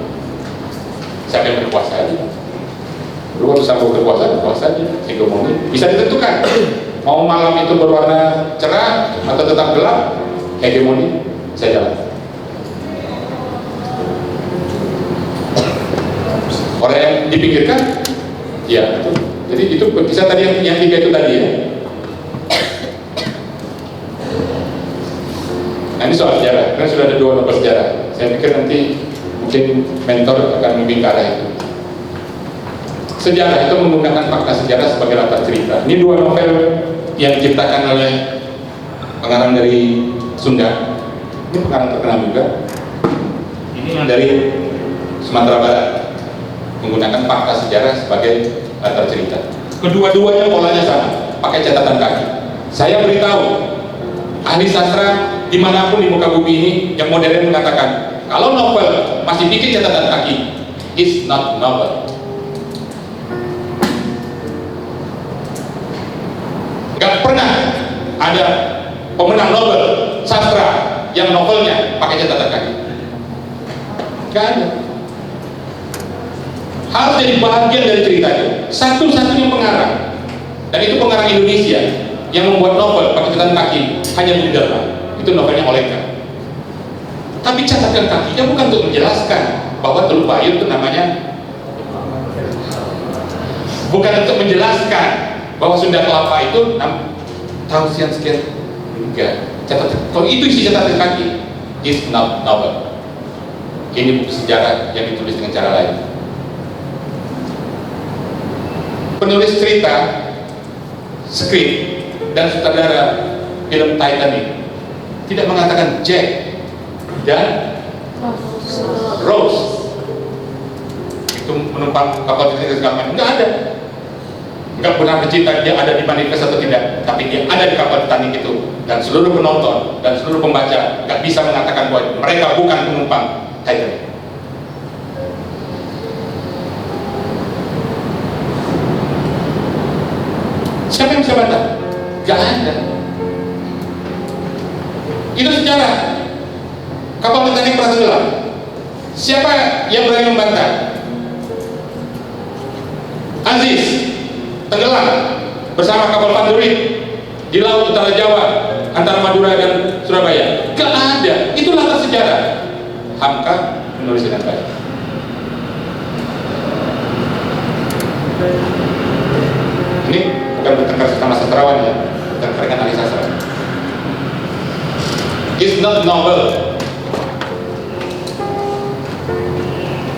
Siapa yang berkuasa aja. Dulu waktu Sambo berkuasa aja, hegemoni. Bisa ditentukan. Mau malam itu berwarna cerah atau tetap gelap, hegemoni, saya jalan. Orang yang dipikirkan, ya itu. Jadi itu bisa tadi yang 3 itu tadi ya. Nah ini soal sejarah, kan sudah ada 2 novel sejarah. Saya pikir nanti mungkin mentor akan membimbing ke arah itu. Sejarah itu menggunakan fakta sejarah sebagai latar cerita. Ini 2 novel yang diciptakan oleh pengarang dari Sunda. Ini pengarang terkenal juga. Ini yang dari Sumatera Barat, menggunakan fakta sejarah sebagai latar cerita. Kedua-duanya polanya sama, pakai catatan kaki. Saya beritahu ahli sastra dimanapun di muka bumi ini yang modern mengatakan kalau novel masih bikin catatan kaki, is not novel. Gak pernah ada pemenang Nobel sastra yang novelnya pakai catatan kaki. Gak ada. Harus jadi bagian dari cerita itu. Satu-satunya pengarang, dan itu pengarang Indonesia yang membuat novel pakai catatan kaki hanya Bundelma. Itu novelnya Oleka. Tapi catatan kakinya bukan untuk menjelaskan bahwa Teluk Bayur itu namanya, bukan untuk menjelaskan bahwa Sunda Kelapa itu tahun sekian. Enggak. Kalau itu isi catatan kaki, is not novel. Ini buku sejarah yang ditulis dengan cara lain. Penulis cerita, skrip, dan sutradara film Titanic tidak mengatakan Jack dan Rose itu menumpang kapal Titanic segala macam. Enggak ada. Enggak pernah bercerita dia ada di manifest atau tidak, tapi dia ada di kapal Titanic itu, dan seluruh penonton dan seluruh pembaca nggak bisa mengatakan bahwa mereka bukan penumpang Titanic. Siapa yang bisa bantah? Gak ada. Itu sejarah. Kapal Titanic pernah tenggelam. Siapa yang berani membantah? Aziz tenggelam bersama kapal Pandurit di laut utara Jawa antara Madura dan Surabaya. Gak ada. Itu latar sejarah. Hamka menulis dengan baik. Ini bukan bertengkar sesama sastrawan ya, bertengkar dengan ahli sastra. It's not novel.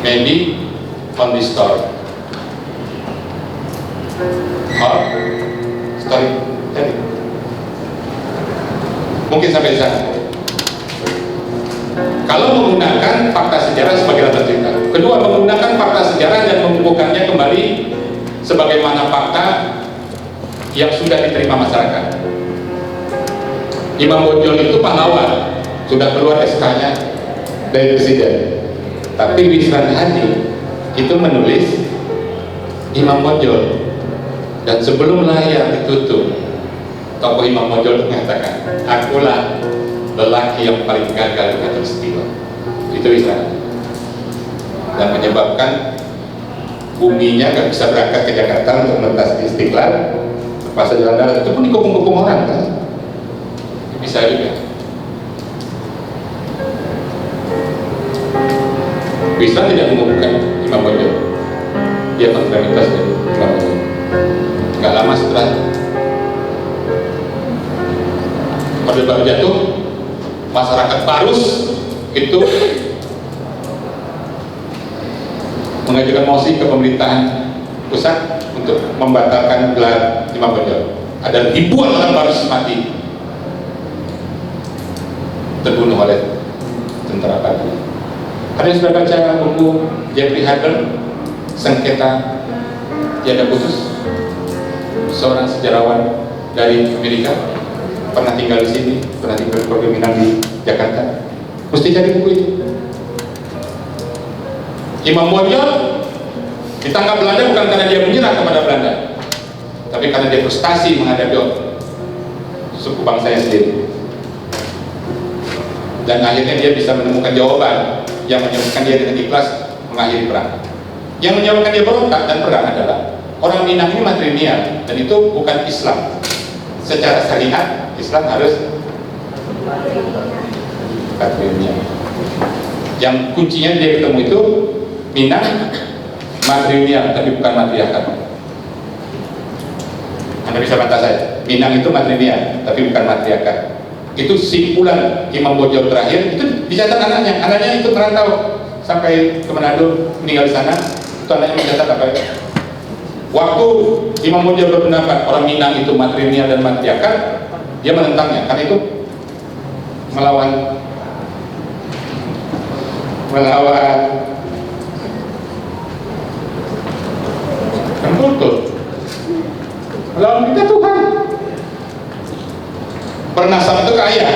Maybe on this story. Or story telling. Mungkin sampai di sana. Kalau menggunakan fakta sejarah sebagai latar cerita. Kedua, menggunakan fakta sejarah dan mengukuhkannya kembali sebagaimana fakta yang sudah diterima masyarakat. Imam Bonjol itu pahlawan, sudah keluar SK-nya dari presiden. Tapi Wisran Hadi itu menulis Imam Bonjol, dan sebelum layar ditutup, tokoh Imam Bonjol mengatakan, akulah lelaki yang paling gagal di Katulistiwa. Itu Wisran Hadi, dan menyebabkan buminya gak bisa berangkat ke Jakarta untuk mentas di Istiqlal. Pas jalan darat itu pun dikepung-kepung orang kan, bisa juga. Wisran tidak mengukuhkan Imam Bonjol, dia kontramitas dari Imam Bonjol. Gak lama setelah Orde Baru jatuh, masyarakat Parus itu mengajukan mosi ke pemerintahan pusat untuk membatalkan gelar Imam Bonjol. Ada ribuan orang Parus mati, terbunuh oleh tentara Padang. Ada yang sudah baca buku Jeffrey Hadler, Sengketa Tiada Putus? Seorang sejarawan dari Amerika, pernah tinggal di sini, pernah tinggal di Provinsi Minang di Jakarta. Mesti cari buku itu. Imam Bonjol ditangkap Belanda bukan karena dia menyerah kepada Belanda, tapi karena dia frustasi menghadapi suku bangsanya sendiri. Dan akhirnya dia bisa menemukan jawaban yang menyebabkan dia dengan ikhlas mengakhiri perang. Yang menyebabkan dia berontak dan perang adalah orang Minang ini matrilineal, dan itu bukan Islam. Secara syariat Islam harus matrilineal. Yang kuncinya dia ketemu itu Minang matrilineal, tapi bukan matriarkat. Anda bisa bantah saya, Minang itu matrilineal, tapi bukan matriarkat. Itu simpulan Imam Bonjol terakhir. Itu dicatat anaknya itu merantau sampai ke Manado, meninggal di sana. Itu anaknya mencatat apa ya? Waktu Imam Bonjol berpendapat orang Minang itu matrilineal dan matriarkat, dia menentangnya karena itu melawan betul, melawan kita Tuhan. Bernasab itu ke ayah.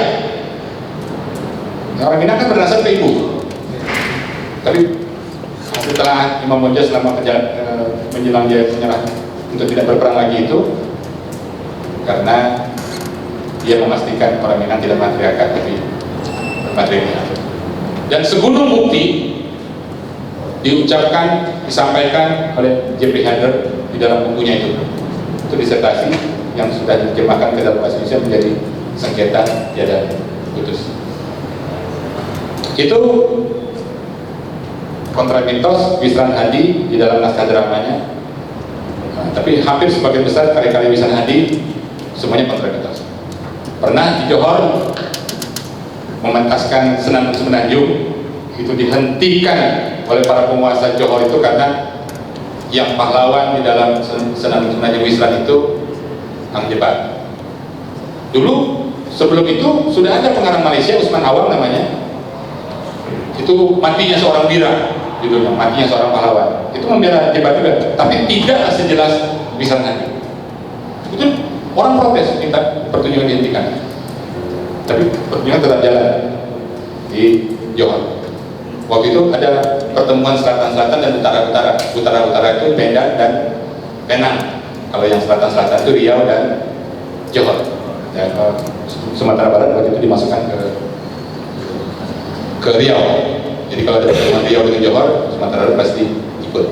Orang Minang kan bernasab ke ibu. Tapi setelah Imam Bonjol selama menjelang dia menyerah untuk tidak berperang lagi itu, karena dia memastikan orang Minang tidak matriarkat tapi matrilineal. Dan segunung bukti diucapkan, disampaikan oleh Jeffrey Hadler di dalam bukunya itu. Itu disertasi yang sudah diterjemahkan ke dalam bahasa Indonesia menjadi Sengketa Tiada Putus. Itu kontra mitos Wisran Hadi di dalam naskah dramanya. Tapi hampir sebagian besar karya-karya Wisran Hadi semuanya kontra mitos. Pernah di Johor mementaskan Senandung Semenanjung, itu dihentikan oleh para penguasa Johor itu karena yang pahlawan di dalam Senandung Semenanjung Wisran itu Ang Jebat. Dulu sebelum itu sudah ada pengarang Malaysia, Usman Awang namanya. Itu matinya seorang bira, judulnya matinya seorang pahlawan. Itu membela Jebat juga, tapi tidak sejelas Wisran Hadi. Itu orang protes minta pertunjukan dihentikan, tapi pertunjukan tetap jalan di Johor. Waktu itu ada pertemuan selatan-selatan dan utara-utara. Utara-utara itu Medan dan Penang. Kalau yang selatan-selatan itu Riau dan Johor. Ya, Sumatera Barat waktu itu dimasukkan ke Riau. Jadi kalau ada pertemuan Riau dengan Johor, Sumatera Barat pasti ikut.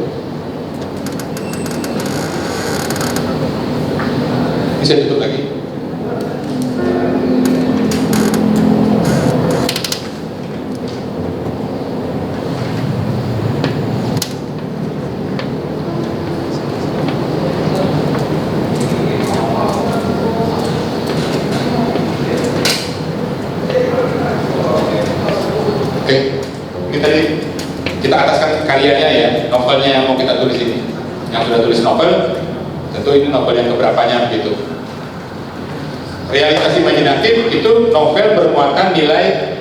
Ini saya tutup lagi. Oke, ini tadi kita ataskan karyanya ya, novelnya yang mau kita tulis ini. Yang sudah tulis novel, tentu ini novel yang keberapanya begitu. Realitas imajinatif itu novel bermuatan nilai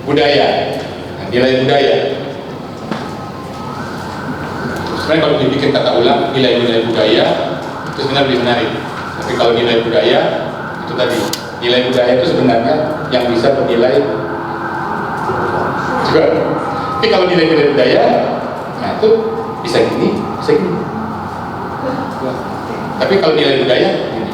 budaya. Nah, nilai budaya. Sebenarnya kalau dibikin kata ulang, nilai-nilai budaya itu sebenarnya lebih menarik. Tapi kalau nilai budaya, itu tadi, nilai budaya itu sebenarnya yang bisa bernilai juga. Tapi kalau nilai-nilai budaya, nah itu bisa gini, bisa gini. Tapi kalau nilai budaya, gini.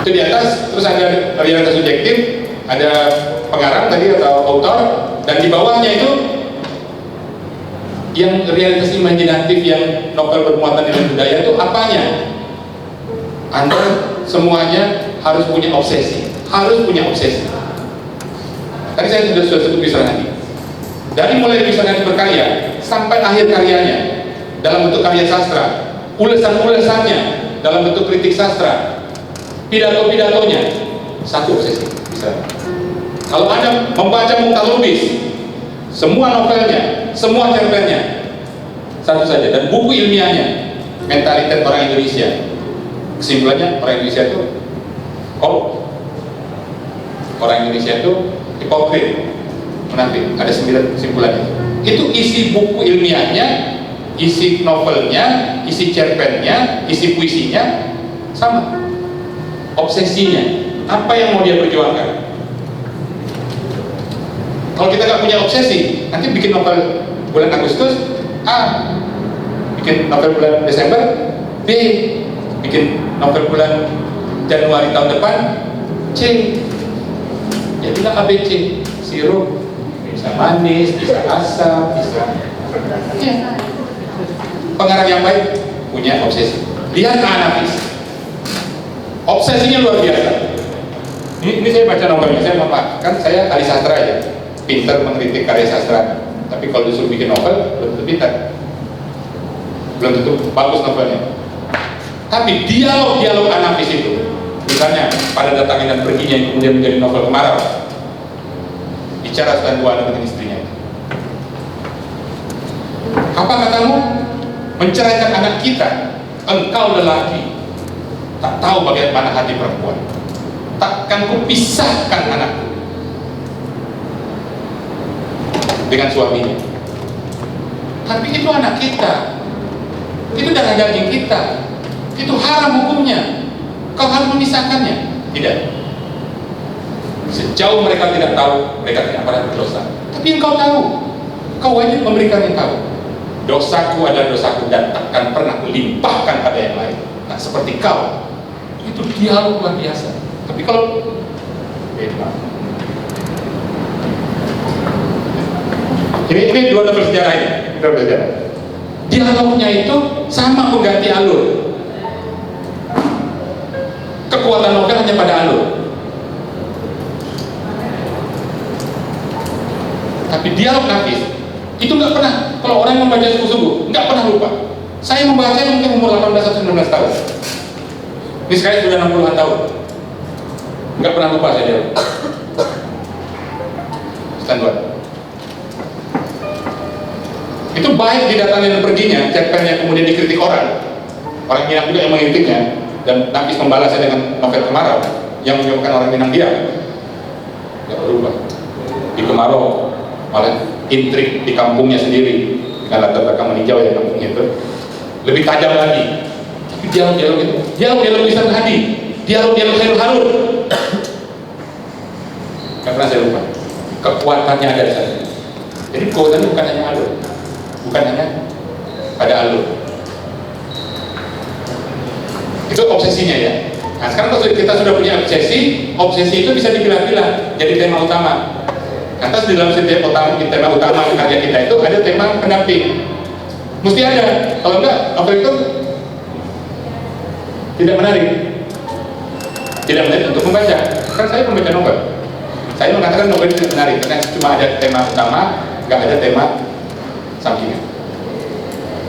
Itu di atas, terus ada realitas subjektif, ada pengarang tadi atau autor, dan di bawahnya itu yang realitas imajinatif yang novel bermuatan nilai budaya itu apanya? Anda semuanya harus punya obsesi. Harus punya obsesi. Tadi saya sudah sebut Bisranadi. Dari mulai Bisranadi berkarya sampai akhir karyanya dalam bentuk karya sastra, ulasan-ulasannya dalam bentuk kritik sastra, pidato-pidatonya, satu obsesi. Bisranadi. Kalau Anda membaca Mukhtar Lubis, semua novelnya, semua cerpennya, satu saja, dan buku ilmiahnya, mentalitas orang Indonesia. Kesimpulannya orang Indonesia itu orang Indonesia itu hipokrit, munafik. Ada 9 kesimpulannya. Itu isi buku ilmiahnya, isi novelnya, isi cerpennya, isi puisinya sama. Obsesinya, apa yang mau dia perjuangkan? Kalau kita nggak punya obsesi, nanti bikin novel bulan Agustus A, bikin novel bulan Desember B, bikin novel bulan Januari tahun depan C. Ya bilang ABC, sirup, bisa manis, bisa asam, bisa ya. Pengarang yang baik punya obsesi. Lihat Anafis, obsesinya luar biasa. Ini saya baca novelnya, saya kan saya ahli sastra ya, pintar mengkritik karya sastra. Tapi kalau disuruh bikin novel, belum tentu pintar, belum tentu bagus novelnya. Tapi dialog-dialog Anafis itu, misalnya pada datangnya dan perginya yang kemudian menjadi novel Kemarau, bicara tentang dua anak dengan istrinya. Apa katamu? Menceraikan anak kita, engkau lelaki, tak tahu bagaimana hati perempuan. Takkan kupisahkan anakku dengan suaminya. Tapi itu anak kita, itu darah daging kita, itu haram hukumnya. Kau harus memisahkannya. Tidak. Sejauh mereka tidak tahu, mereka tidak pernah berdosa. Tapi engkau tahu, kau wajib memberikan yang tahu. Dosaku adalah dosaku dan takkan pernah kulimpahkan pada yang lain. Nah, seperti kau, itu dialog luar biasa. Tapi kalau ini dua novel sejarah ini, dialognya itu sama pengganti alur. Kekuatan novel hanya pada alur. Tapi dialog Nafis itu nggak pernah, kalau orang yang membaca sungguh-sungguh nggak pernah lupa. Saya membaca mungkin umur 18 atau 19 tahun. Ini sekarang sudah 60-an tahun. Nggak pernah lupa saya dialog. Standar. Itu baik didatangi dan perginya, cerpen yang kemudian dikritik orang Minang juga yang mengkritiknya, dan Nafis membalasnya dengan novel Kemarau yang menyebabkan orang Minang diam. Nggak berubah. Di Kemarau malah intrik di kampungnya sendiri dengan latar belakang meninjau ya kampungnya itu lebih tajam lagi. Tapi dialog-dialog itu, dialog-dialog Ihsan Hadi, dialog-dialog Khairul Harun, nggak pernah saya lupa. Kekuatannya ada di sana. Jadi kekuatannya bukan hanya alur, bukan hanya pada alur. Itu obsesinya ya. Nah sekarang kalau kita sudah punya obsesi itu bisa dipilah-pilah jadi tema utama. Lantas di dalam setiap tema utama karya kita itu ada tema pendamping. Mesti ada. Kalau enggak, novel itu tidak menarik. Tidak menarik untuk membaca. Kan saya pembaca novel. Saya mengatakan novel itu menarik karena cuma ada tema utama, nggak ada tema sampingan.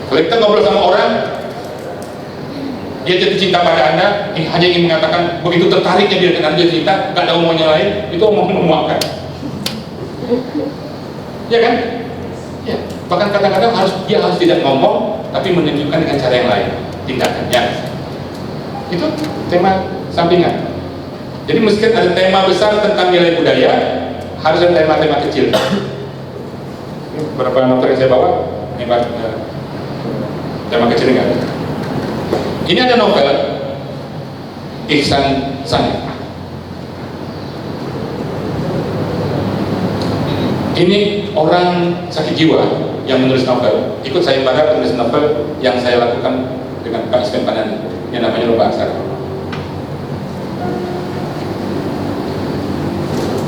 Kalau kita ngobrol sama orang, dia jatuh cinta pada Anda, hanya ingin mengatakan begitu tertariknya dia dengan dia cinta, nggak ada omongan yang lain, itu omong memuakkan. Ya kan? Ya. Bahkan kadang-kadang dia harus tidak ngomong, tapi menunjukkan dengan cara yang lain, tindakannya. Itu tema sampingan. Jadi meskipun ada tema besar tentang nilai budaya, harus ada tema-tema kecil. Berapa novel yang saya bawa? Ini tema kecil enggak ada. Ini ada novel Ihsan Sani. Ini orang sakit jiwa yang menulis novel. Ikut saya pada penulis novel yang saya lakukan dengan Pak Iskan Panani, yang namanya Lomba Aksara.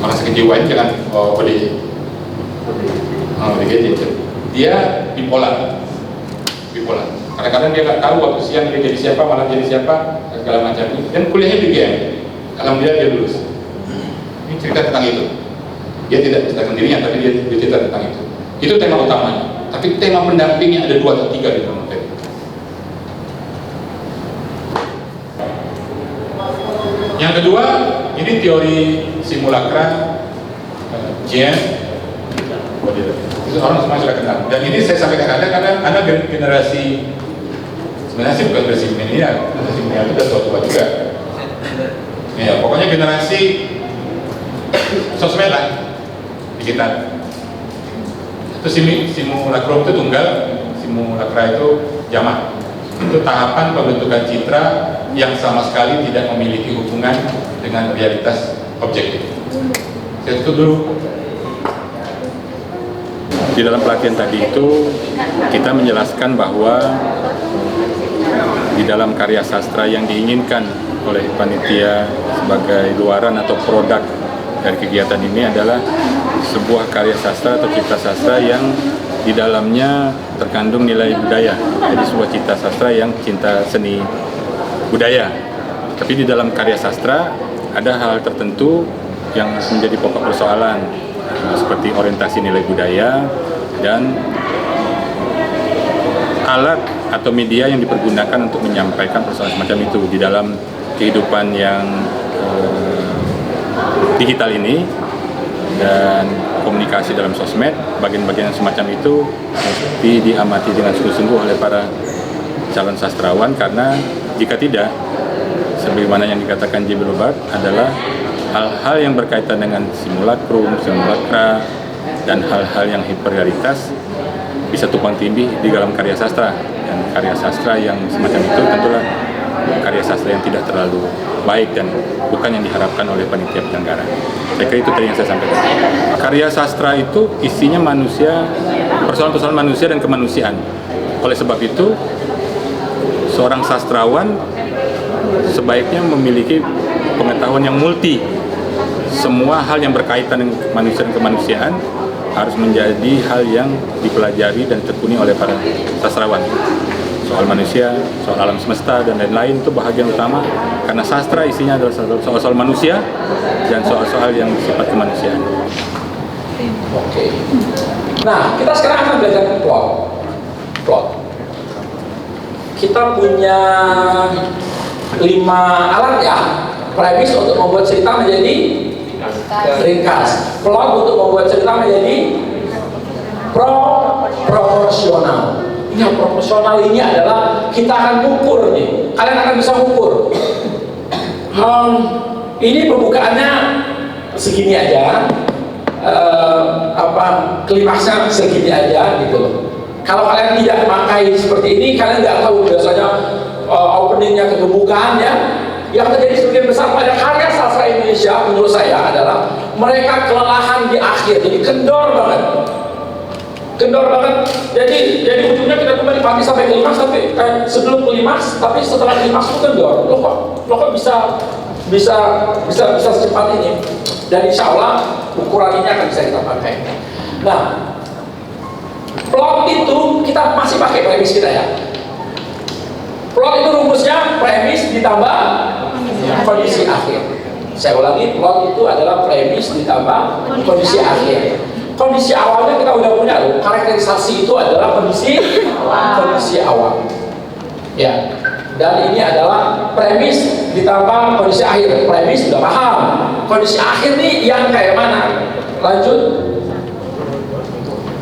Orang sakit jiwa ini jangan ODJ. ODJ. Dia bipolar. Kadang-kadang dia nggak tahu waktu siang dia jadi siapa, malam jadi siapa, segala macam. Dan kuliahnya di UGM. Alhamdulillah dia lulus. Ini cerita tentang itu. Dia tidak menceritakan dirinya, tapi dia cerita tentang itu. Itu tema utamanya. Tapi tema pendampingnya ada 2 atau 3 di dalam novel. Yang kedua, ini teori simulakra Jean. Itu orang semua sudah kenal. Dan ini saya sampaikan karena Anda generasi, sebenarnya sih bukan generasi milenial, generasi milenial itu sudah tua juga. Ya, pokoknya generasi sosmed lah di kita. Itu simulakrum itu tunggal, simulakra itu jamak. Itu tahapan pembentukan citra yang sama sekali tidak memiliki hubungan dengan realitas objektif. Saya tutup dulu. Di dalam pelatihan tadi itu kita menjelaskan bahwa di dalam karya sastra yang diinginkan oleh panitia sebagai luaran atau produk dari kegiatan ini adalah sebuah karya sastra atau cipta sastra yang di dalamnya terkandung nilai budaya. Jadi sebuah cipta sastra yang cinta seni budaya. Tapi di dalam karya sastra ada hal tertentu yang menjadi pokok persoalan, seperti orientasi nilai budaya dan alat atau media yang dipergunakan untuk menyampaikan persoalan semacam itu di dalam kehidupan yang digital ini dan komunikasi dalam sosmed. Bagian-bagian semacam itu mesti diamati dengan sungguh-sungguh oleh para calon sastrawan, karena jika tidak, sebagaimana yang dikatakan J.B. Lombard adalah hal-hal yang berkaitan dengan simulakrum, simulakra, dan hal-hal yang hiperrealitas bisa tumpang tindih di dalam karya sastra. Dan karya sastra yang semacam itu tentulah karya sastra yang tidak terlalu baik dan bukan yang diharapkan oleh panitia penyelenggara. Saya kira itu tadi yang saya sampaikan. Karya sastra itu isinya manusia, persoalan-persoalan manusia dan kemanusiaan. Oleh sebab itu, seorang sastrawan sebaiknya memiliki pengetahuan yang multi. Semua hal yang berkaitan dengan manusia dan kemanusiaan harus menjadi hal yang dipelajari dan tekuni oleh para sastrawan. Soal manusia, soal alam semesta, dan lain-lain itu bahagian utama, karena sastra isinya adalah soal-soal manusia dan soal-soal yang bersifat kemanusiaan. Oke. Nah, kita sekarang akan belajar plot. Kita punya 5 alat ya, premis untuk membuat cerita menjadi ringkas, plot untuk membuat cerita menjadi proporsional. Yang proporsional ini adalah kita akan ukur nih, kalian akan bisa ukur. Ini pembukaannya segini aja, klimaksnya segini aja gitu loh. Kalau kalian tidak pakai seperti ini, kalian nggak tahu biasanya openingnya kegemukan ya. Yang terjadi sebagian besar pada karya sastra Indonesia menurut saya adalah mereka kelelahan di akhir, jadi kendor banget. kendor banget. Jadi ujungnya kita kembali pagi sampai klimaks, tapi sebelum klimaks, tapi setelah klimaks itu kendor. Lo kok bisa secepat ini? Dan insya Allah ukuran ini akan bisa kita pakai. Nah, plot itu kita masih pakai premis kita ya. Plot itu rumusnya premis ditambah kondisi akhir. Saya ulangi, plot itu adalah premis ditambah kondisi akhir. Kondisi awalnya kita udah punya loh. Karakterisasi itu adalah kondisi awal. Ya. Dan ini adalah premis ditambah kondisi akhir. Premis sudah paham. Kondisi akhir nih yang kayak mana? Lanjut.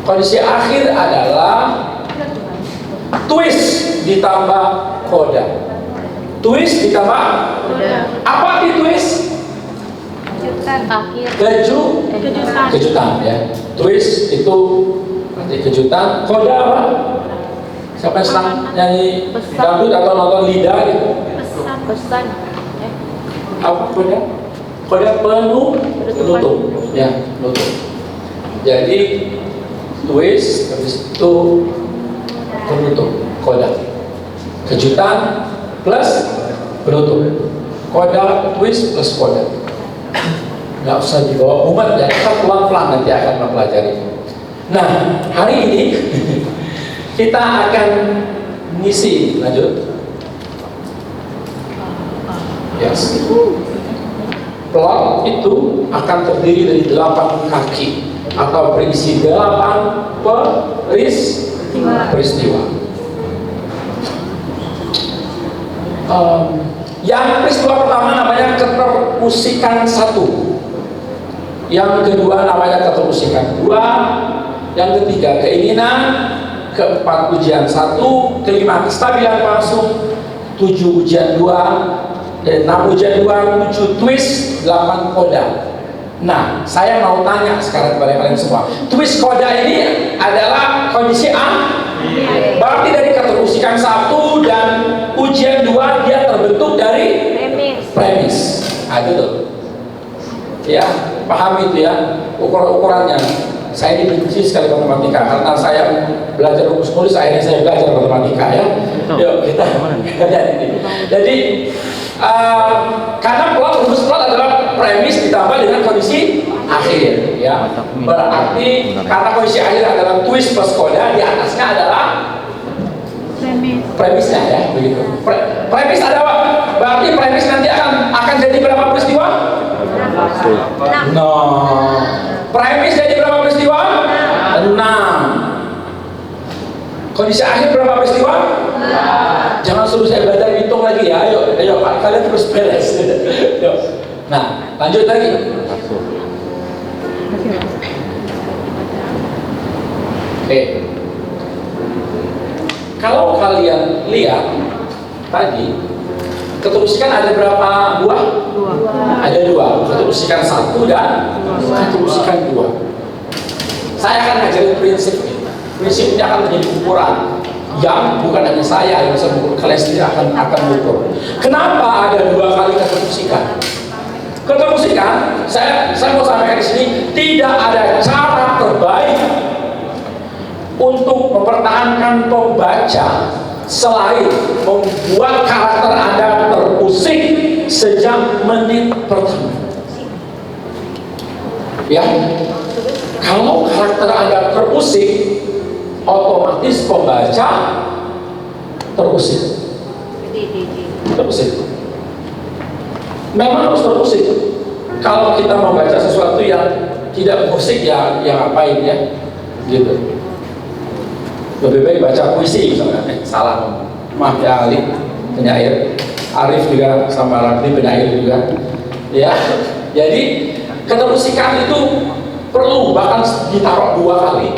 Kondisi akhir adalah twist ditambah koda. Twist ditambah apa arti twist? Kejutan ya. Twist itu arti kejutan. Koda apa? Siapa yang senang nyanyi dangdut atau nonton lidah gitu? Pesan. Apa koda? Koda penutup. Ya, penutup. Jadi twist habis itu penutup, koda. Kejutan plus penutup. Koda, twist plus koda. Nggak usah dibawa umat ya, kita pelan-pelan nanti akan mempelajari. Nah, hari ini kita akan ngisi, lanjut. Yes. Plot itu akan terdiri dari 8 kaki atau berisi 8 peristiwa. Yang peristiwa pertama namanya ketermusikan 1. Yang kedua namanya ketermusikan 2. Yang ketiga keinginan. Keempat ujian 1. Kelima kestabilan palsu. 7 ujian 2. Dan 6 ujian 2. 7 twist. 8 koda. Nah, saya mau tanya sekarang kepada kalian semua. Twist koda ini adalah kondisi A. Berarti dari ketermusikan 1 dan ujian 2 dia terbentuk dari premis. Nah, gitu. Ya, paham itu ya ukurannya. Saya ini benci sekali matematika karena saya belajar rumus nulis, akhirnya saya belajar matematika ya. Yuk kita jadi karena rumus plot adalah premis ditambah dengan kondisi akhir ya. Berarti karena kondisi akhir adalah twist plus koda, di atasnya adalah premisnya ya, begitu. Premis ada apa? Berarti premis nanti akan jadi berapa peristiwa? Premis jadi berapa peristiwa? 6. Kondisi akhir berapa peristiwa? Jangan suruh saya belajar hitung lagi ya. Ayo Pak, kalian terus beres. Nah, lanjut lagi. Oke. Kalau kalian lihat tadi ketermusikan ada berapa buah? 2. Ada 2. Ketermusikan 1 dan ketermusikan 2. Saya akan ngajarin prinsip ini. Prinsip ini akan menjadi ukuran yang bukan hanya saya yang bisa mengukur, kalian sendiri akan mengukur. Kenapa ada 2 kali ketermusikan? Ketermusikan, saya mau sampaikan di sini, tidak ada cara terbaik untuk mempertahankan pembaca selain membuat karakter Anda terusik sejak menit pertama. Ya, kalau karakter Anda terusik, otomatis pembaca terusik. Memang harus terusik. Kalau kita membaca sesuatu yang tidak musik ya ngapain ya, gitu. Lebih baik baca puisi misalnya. Salah, maaf ya Ali penyair, Arif juga sama Rafli penyair juga. Ya, jadi ketermusikan itu perlu bahkan ditaruh 2 kali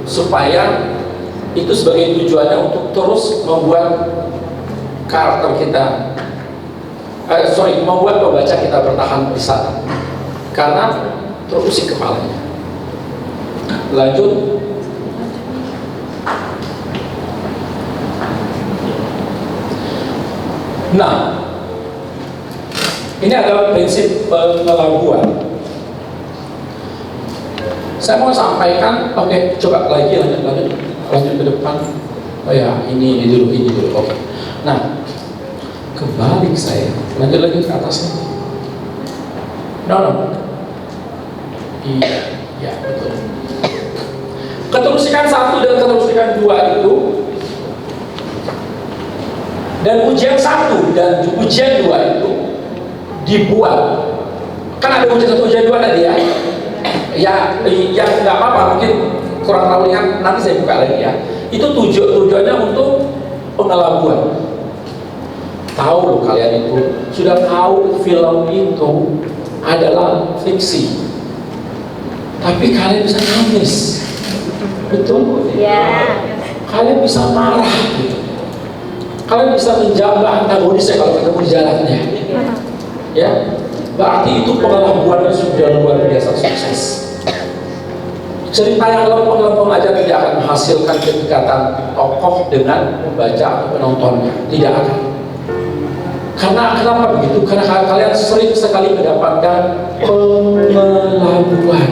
supaya itu sebagai tujuannya untuk terus membuat karakter kita, membuat pembaca kita bertahan di sana karena terusik kepalanya. Lanjut. Nah, ini adalah prinsip pengelabuan. Saya mau sampaikan, oke, coba lagi lanjut ke depan. Oh ya, ini dulu. Oke. Nah, kebalik saya. Lanjut lagi ke atas. No. Iya, betul. Keterusikan 1 dan keterusikan 2 itu, dan ujian 1 dan ujian 2 itu dibuat. Kan ada ujian 1, ujian 2 tadi ya. Ya nggak apa-apa, mungkin kurang tahu lihat, nanti saya buka lagi ya. Itu tujuannya untuk pengelabuan. Tahu loh kalian itu, sudah tahu film itu adalah fiksi, tapi kalian bisa nangis, betul? Ya. Kalian bisa marah, gitu. Kalian bisa menjambah antagonisnya kalau ketemu di jalannya, ya. Berarti itu pengelabuannya sudah luar biasa sukses. Cerita yang lempeng-lempeng aja tidak akan menghasilkan kedekatan tokoh dengan membaca atau penontonnya, tidak akan. Karena kenapa begitu? Karena kalian sering sekali mendapatkan pengelabuan.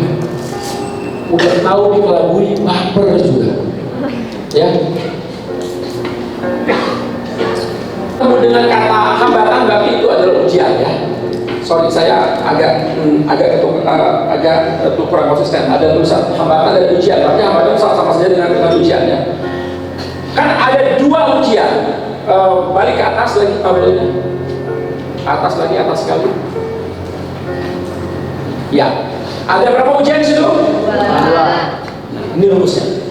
Udah tahu dikelabui, baper juga, ya. Kamu dengan kata hambatan berarti itu adalah ujian, ya. Sorry, saya agak kurang konsisten. Ada tulisan hambatan dan ujian, tapi hambatan sama saja dengan ujian, ya. Kan ada 2 ujian. Balik ke atas lagi tabelnya. Atas sekali. Ya. Ada berapa ujian di situ? 2. Ini rumusnya.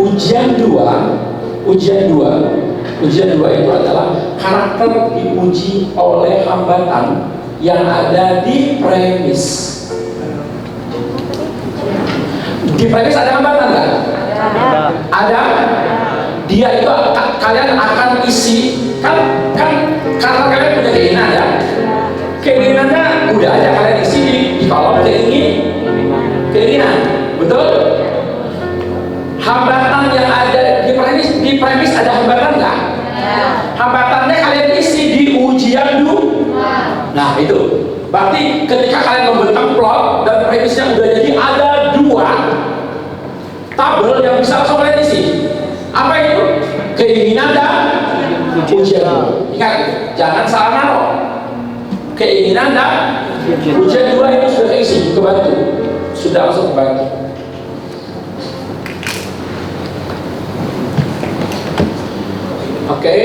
Ujian 2 itu adalah karakter diuji oleh hambatan yang ada di premis. Di premis ada hambatan kan? Ada. Dia itu kalian akan isi kan karena kalian punya keinginan, ya. Keinginannya udah aja kalian isi di kolom keinginan, betul? Hambatan yang ada di premis ada hambatan nggak? Hambatannya kalian isi di ujian dulu. Nah itu, berarti ketika kalian membentang plot dan premisnya udah jadi, ada 2 tabel yang bisa langsung kalian isi. Apa itu? Keinginan dan ujian. Ingat, jangan salah naruh. Keinginan dan ujian 2 itu sudah isi, kebantu, sudah langsung kebantu. Oke,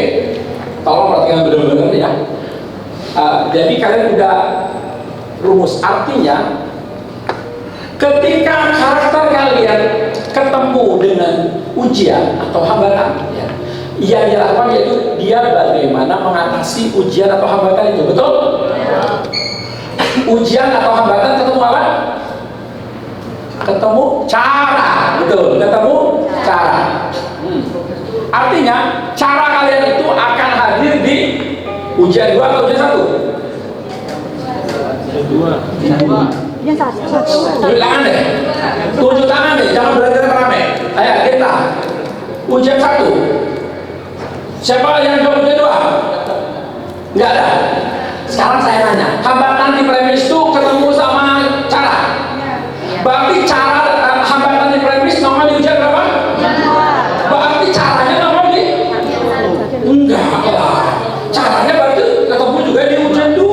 tolong perhatikan benar-benar, ya. Jadi kalian udah rumus, artinya ketika karakter kalian ketemu dengan ujian atau hambatan, ya, yang dilakukan yaitu dia bagaimana mengatasi ujian atau hambatan itu, betul? Ujian atau hambatan ketemu apa? Ketemu cara, betul? Ketemu cara. Artinya cara kalian itu akan hadir di ujian 2 atau ujian 1? Ujian 1. Tunjuk tangan deh. Tunjuk tangan deh, jangan belajar rame. Ayo kita. Ujian 1. Siapa yang jawab ujian 2? Enggak ada. Sekarang saya nanya, hambatan di premis itu ketemu sama cara. Berarti cara hambatan di premis normal di ujian berapa? Berarti caranya normal di? Enggak lah. Caranya berarti ketemu juga di ujian 2.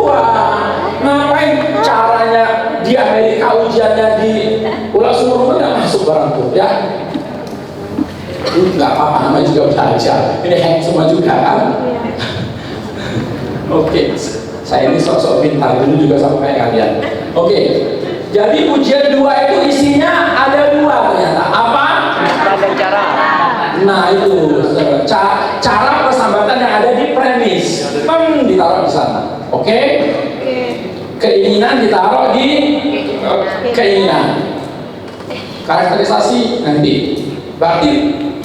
Ngapain caranya di Amerika ujiannya di ulas seluruh nggak masuk barang tuh, ya? Nggak apa-apa, namanya juga belajar. Ini hack semua juga kan? Oke, saya ini sok-sok pintar dulu juga sama kayak kalian. Oke, jadi ujian 2 itu isinya ada 2 ternyata. Apa? Dan cara. Nah itu cara persambatan yang ada di premis, ditaruh di sana. Oke? Keinginan ditaruh di keinginan. Karakterisasi nanti.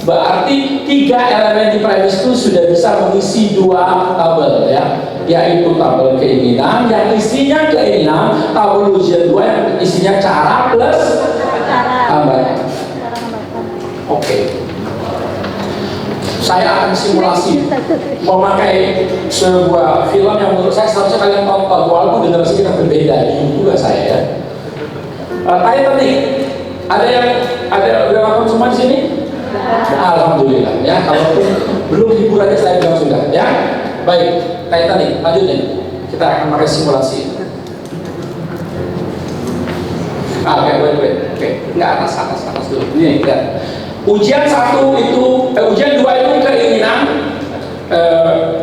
Berarti 3 elemen di premis itu sudah bisa mengisi 2 tabel, ya, yaitu tabel keinginan yang isinya keinginan, tabel ujian 2 yang isinya cara plus hambatan. Oke. Saya akan simulasi memakai sebuah film yang menurut saya seharusnya kalian tonton, walaupun generasi kita berbeda juga saya, ya. Tanya penting, Ada udah makan semua di sini? Alhamdulillah ya. Kalau belum hiburannya saya bilang sudah ya. Baik, Titanic lanjutnya. Kita akan pakai simulasi. Oke. Nggak atas dulu. Ini lihat. Ujian 1 itu, ujian 2 itu keinginan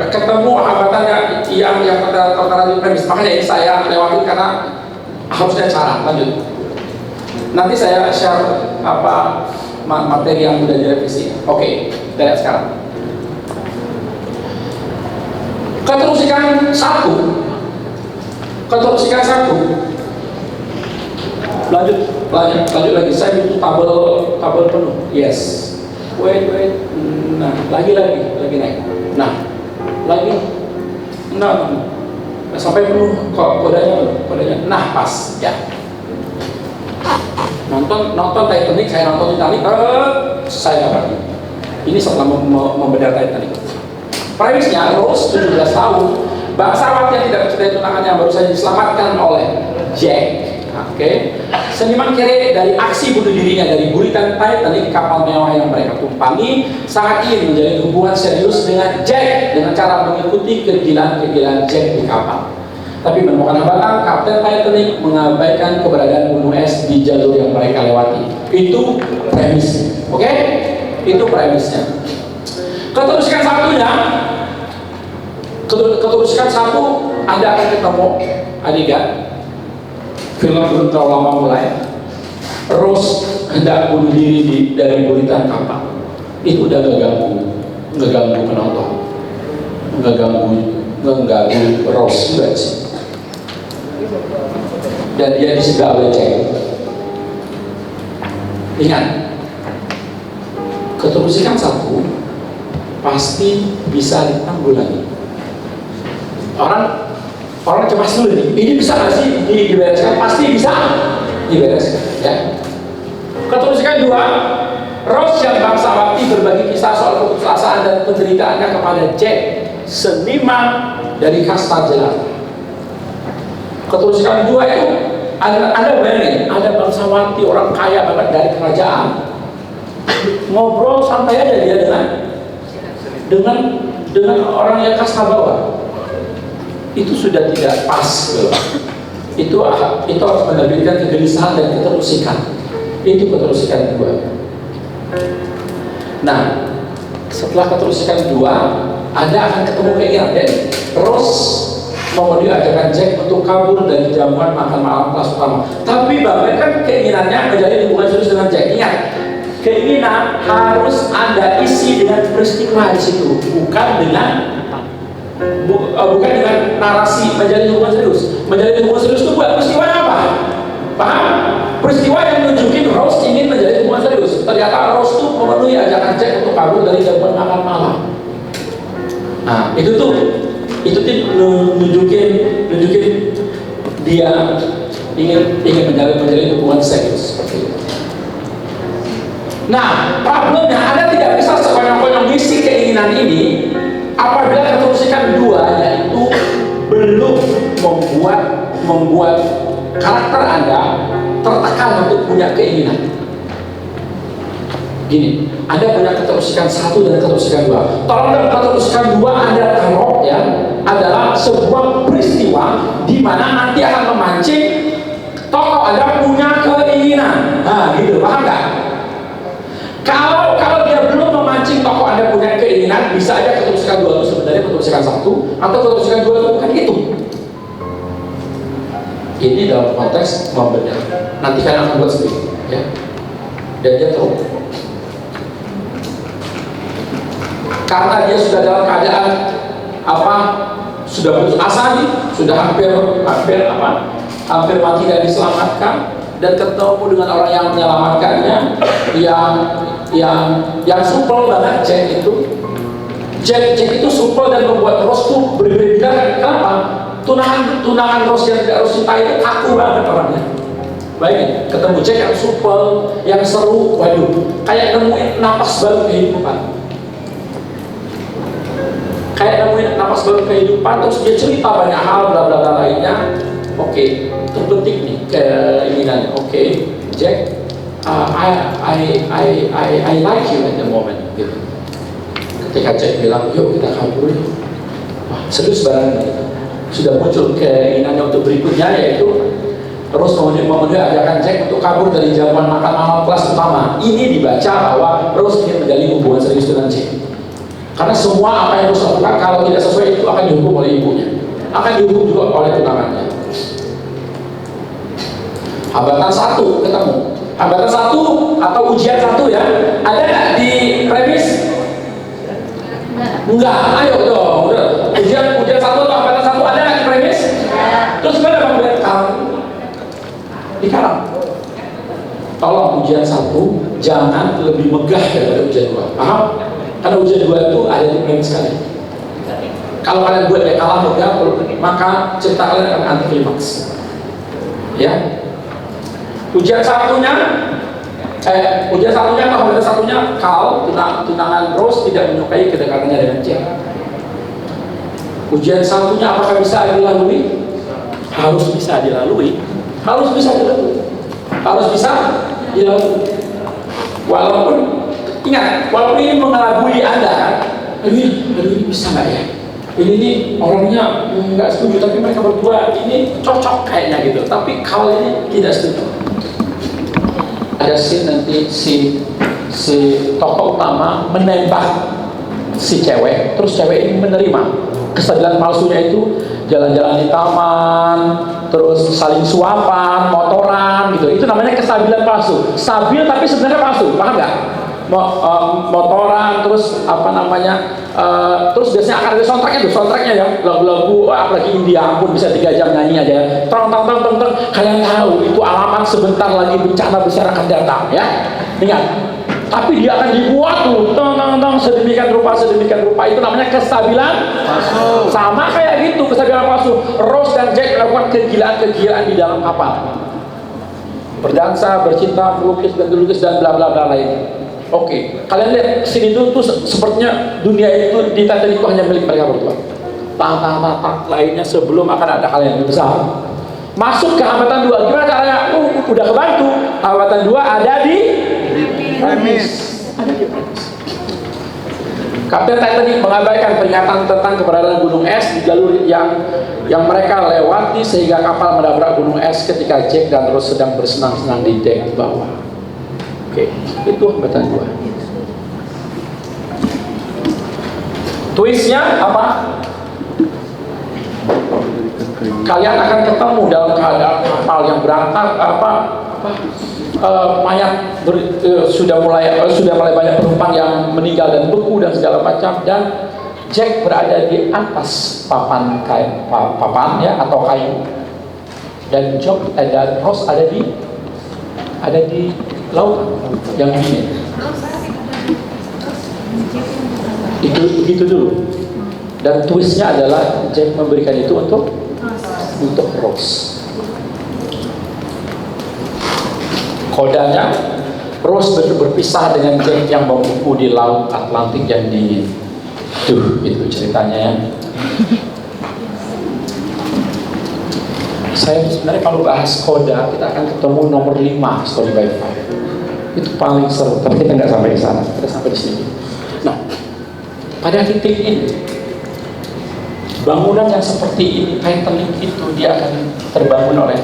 ketemu hambatannya yang tertera di premis. Makanya ini saya lewatin karena harusnya cara. Lanjut. Nanti saya share apa materi yang sudah direvisi. Oke, kita lihat sekarang. Keterusikan 1. Lanjut lagi. Saya butuh tabel penuh. Yes. Wait. Nah, lagi naik. Nah, lagi. Nah, sampai penuh kodenya. Nah, pas ya. Nonton Titanic, saya nonton Titanic, saya dapat. Ini setelah membedah Titanic. Premisnya Rose 17 tahun, bangsawan yang tidak percaya tunangannya baru saja diselamatkan oleh Jack. Oke. Seniman kere dari aksi bunuh dirinya dari buritan Titanic, kapal mewah yang mereka tumpangi, sangat ingin menjalin hubungan serius dengan Jack dengan cara mengikuti kegilaan Jack di kapal. Tapi menemukan hambatan, Kapten Titanic mengabaikan keberadaan gunung es di jalur yang mereka lewati. Itu premisnya, oke? Itu premisnya. Keterusikan 1-nya, keterusikan 1, Anda akan ketemu adegan. Film belum terlalu lama mulai. Rose hendak bunuh diri dari buritan kapal. Itu udah ngeganggu penonton, ngeganggu Rose juga sih. Dan dia disegah oleh Jack. Ingat, keterusikan 1 pasti bisa ditanggulangi. Orang cemas dulu nih, ini bisa nggak sih dibereskan? Pasti bisa dibereskan ya. Keterusikan 2, Rose yang bangsawati berbagi kisah soal keputusasaan dan penderitaannya kepada Jack, seniman dari kasta jelata. Keterusikan 2 itu Anda bayangin, ada bangsawati orang kaya banget dari kerajaan, ngobrol santai aja dia dengan orang yang kasta bawah. Itu sudah tidak pas. Itu harus menerbitkan kegelisahan dan keterusikan. Itu keterusikan 2. Nah, setelah keterusikan 2, Anda akan ketemu keinginan Rose mau diajarkan Jack untuk kabur dari jamuan makan malam kelas utama. Tapi bahkan kan keinginannya menjalin hubungan serius dengan Jack. Ingat, keinginan harus Anda isi dengan peristiwa di situ, bukan dengan narasi menjalin hubungan serius. Menjalin hubungan serius itu buat peristiwa apa? Paham? Peristiwa yang menunjukin Rose ingin menjalin hubungan serius. Ternyata Rose itu memenuhi ajakan Jack untuk kabur dari jamuan makan malam. Nah, itu nunjukin dia ingin menjalin hubungan serius seperti itu. Nah, problemnya Anda tidak bisa sekonyong-konyong misi keinginan ini apabila keterusikan 2 yaitu belum membuat karakter Anda tertekan untuk punya keinginan. Gini, Anda punya keterusikan 1 dan keterusikan 2. Tolong dalam keterusikan 2 Anda taruh ya adalah sebuah peristiwa di mana nanti akan memancing tokoh Anda punya keinginan. Nah, gitu, paham nggak? Kalau dia belum memancing tokoh Anda punya keinginan, bisa aja keterusikan 2 itu sebenarnya keterusikan 1 atau keterusikan 2 itu bukan itu. Ini dalam konteks membedah. Nanti kalian akan buat sendiri, ya. Dan dia tahu. Karena dia sudah dalam keadaan sudah putus asa nih, sudah hampir mati dan diselamatkan, dan ketemu dengan orang yang menyelamatkannya, yang supel banget. Jack itu supel dan membuat Rose tuh berbeda. Kenapa? Tunangan Rose yang tidak Rose cintai itu kaku banget orangnya. Baik, ketemu Jack yang supel, yang seru, waduh, kayak nemuin napas baru kehidupan. Terus dia cerita banyak hal bla bla bla lainnya. Oke, terbentuk nih keinginannya. Oke, Jack, I like you at the moment gitu. Ketika Jack bilang yuk kita kabur, wah serius barang gitu. Sudah muncul keinginannya untuk berikutnya, yaitu terus memenuhi ajakan Jack untuk kabur dari jamuan makan malam kelas utama. Ini dibaca bahwa Rose ingin menjalin hubungan serius dengan Jack, karena semua apa yang Rose lakukan kalau tidak sesuai itu akan dihukum oleh ibunya, akan dihukum juga oleh tunangannya. Hambatan satu ketemu, hambatan satu atau ujian satu ya, ada nggak di premis? Enggak, ayo dong, udah. Ujian satu atau hambatan satu ada nggak di premis? Terus gimana bang? Di Karang. Tolong ujian satu jangan lebih megah daripada ujian dua, paham? Karena ujian dua itu ada di premis sekali. Kalau kalian buat yang kalah megah, maka cerita kalian akan anti klimaks. Ya. Ujian satunya kalau satunya Kal, tunangan Rose tidak menyukai kedekatannya dengan Jack. Ujian satunya apakah bisa dilalui? Harus bisa dilalui. Walaupun ingat, walaupun ini mengelabui Anda, ini bisa nggak ya? Ini orangnya nggak setuju, tapi mereka berdua ini cocok kayaknya gitu. Tapi Kal ini tidak setuju. Ada scene nanti si tokoh utama menembak si cewek, terus cewek ini menerima kestabilan palsunya itu, jalan-jalan di taman, terus saling suapan, motoran gitu. Itu namanya kestabilan palsu. Stabil tapi sebenarnya palsu, paham nggak? Motoran, terus terus biasanya akan ada soundtracknya ya, lagu-lagu apalagi India, ampun bisa 3 jam nyanyi aja ya. Tong. Kalian tahu itu alamat sebentar lagi bencana besar akan datang ya. Ingat, tapi dia akan dibuat tuh tong sedemikian rupa, itu namanya kestabilan palsu. Sama kayak gitu, kestabilan palsu. Rose dan Jack melakukan kegilaan di dalam kapal, berdansa, bercinta, melukis dan bla bla bla lainnya. Oke, kalian lihat sini tuh sepertinya dunia itu di Titanic itu hanya milik mereka berdua. Tak lainnya sebelum akan ada hal yang lebih besar. Masuk ke hambatan 2, gimana caranya? Udah kebantu. Hambatan 2 ada di premis. Kapten Titanic mengabaikan peringatan tentang keberadaan gunung es di jalur yang mereka lewati, sehingga kapal menabrak gunung es ketika Jack dan Rose sedang bersenang-senang di dek bawah. Oke, itu hambatan 2. Twistnya apa? Kalian akan ketemu dalam keadaan kapal yang berangkat mayat sudah mulai banyak penumpang yang meninggal dan beku dan segala macam, dan Jack berada di atas papan ya atau kayu, dan Rose ada di laut yang dingin. Itu begitu dulu. Dan twistnya adalah Jack memberikan itu untuk Rose. Kodanya Rose berpisah dengan Jack yang membeku di laut Atlantik yang dingin. Itu ceritanya ya. Saya sebenarnya kalau bahas koda, kita akan ketemu nomor 5 story by fire. Itu paling seru, tapi kita nggak sampai di sana, kita sampai di sini. Nah, pada titik ini, bangunan yang seperti ini, Titanic itu dia akan terbangun oleh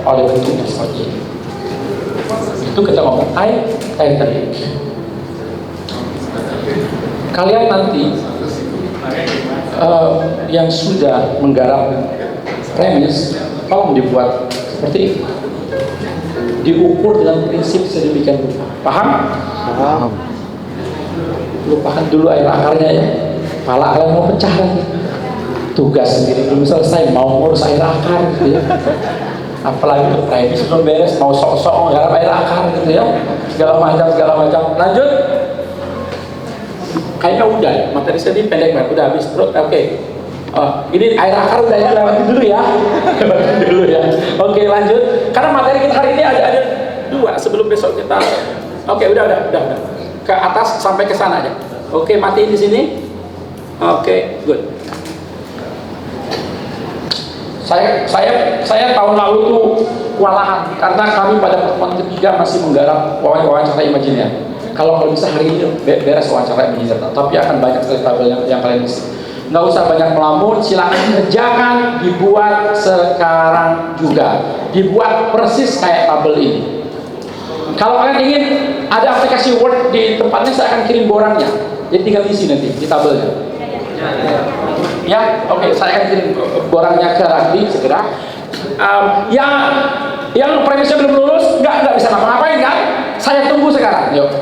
bentuknya seperti ini. Itu kita ngomong Titanic. Kalian nanti yang sudah menggarap premis, tolong dibuat seperti ini, diukur dengan prinsip sedemikian rupa. Paham? Lupakan dulu air akarnya ya. Pala kalian mau pecah lagi. Tugas sendiri belum selesai, mau ngurus air akar gitu ya. Apalagi untuk premis belum beres, mau sok-sok menggarap air akar gitu ya. Segala macam. Lanjut. Kayaknya udah, materi saya ini pendek banget, udah habis. Terus oke. Ini air akar udah ya, lewatin dulu ya. Oke, lanjut. Karena materi kita hari ini ada 2 sebelum besok kita. Oke, udah. Ke atas sampai ke sana aja. Oke, matiin di sini. Oke, good. Saya tahun lalu tuh kewalahan karena kami pada pertemuan ketiga masih menggarap wawancara Imaginer. Kalau bisa hari ini beres wawancara Imaginer, tapi akan banyak sekali tabel yang kalian isi. Nggak usah banyak melamun, silakan kerjakan, dibuat sekarang juga, dibuat persis kayak tabel ini. Kalau kalian ingin ada aplikasi Word di tempatnya, saya akan kirim borangnya, jadi tinggal isi nanti di tabelnya. Ya, oke, saya akan kirim borangnya ke Ragbi segera. Yang premisnya belum lulus, nggak bisa ngapa-ngapain kan? Saya tunggu sekarang, yuk.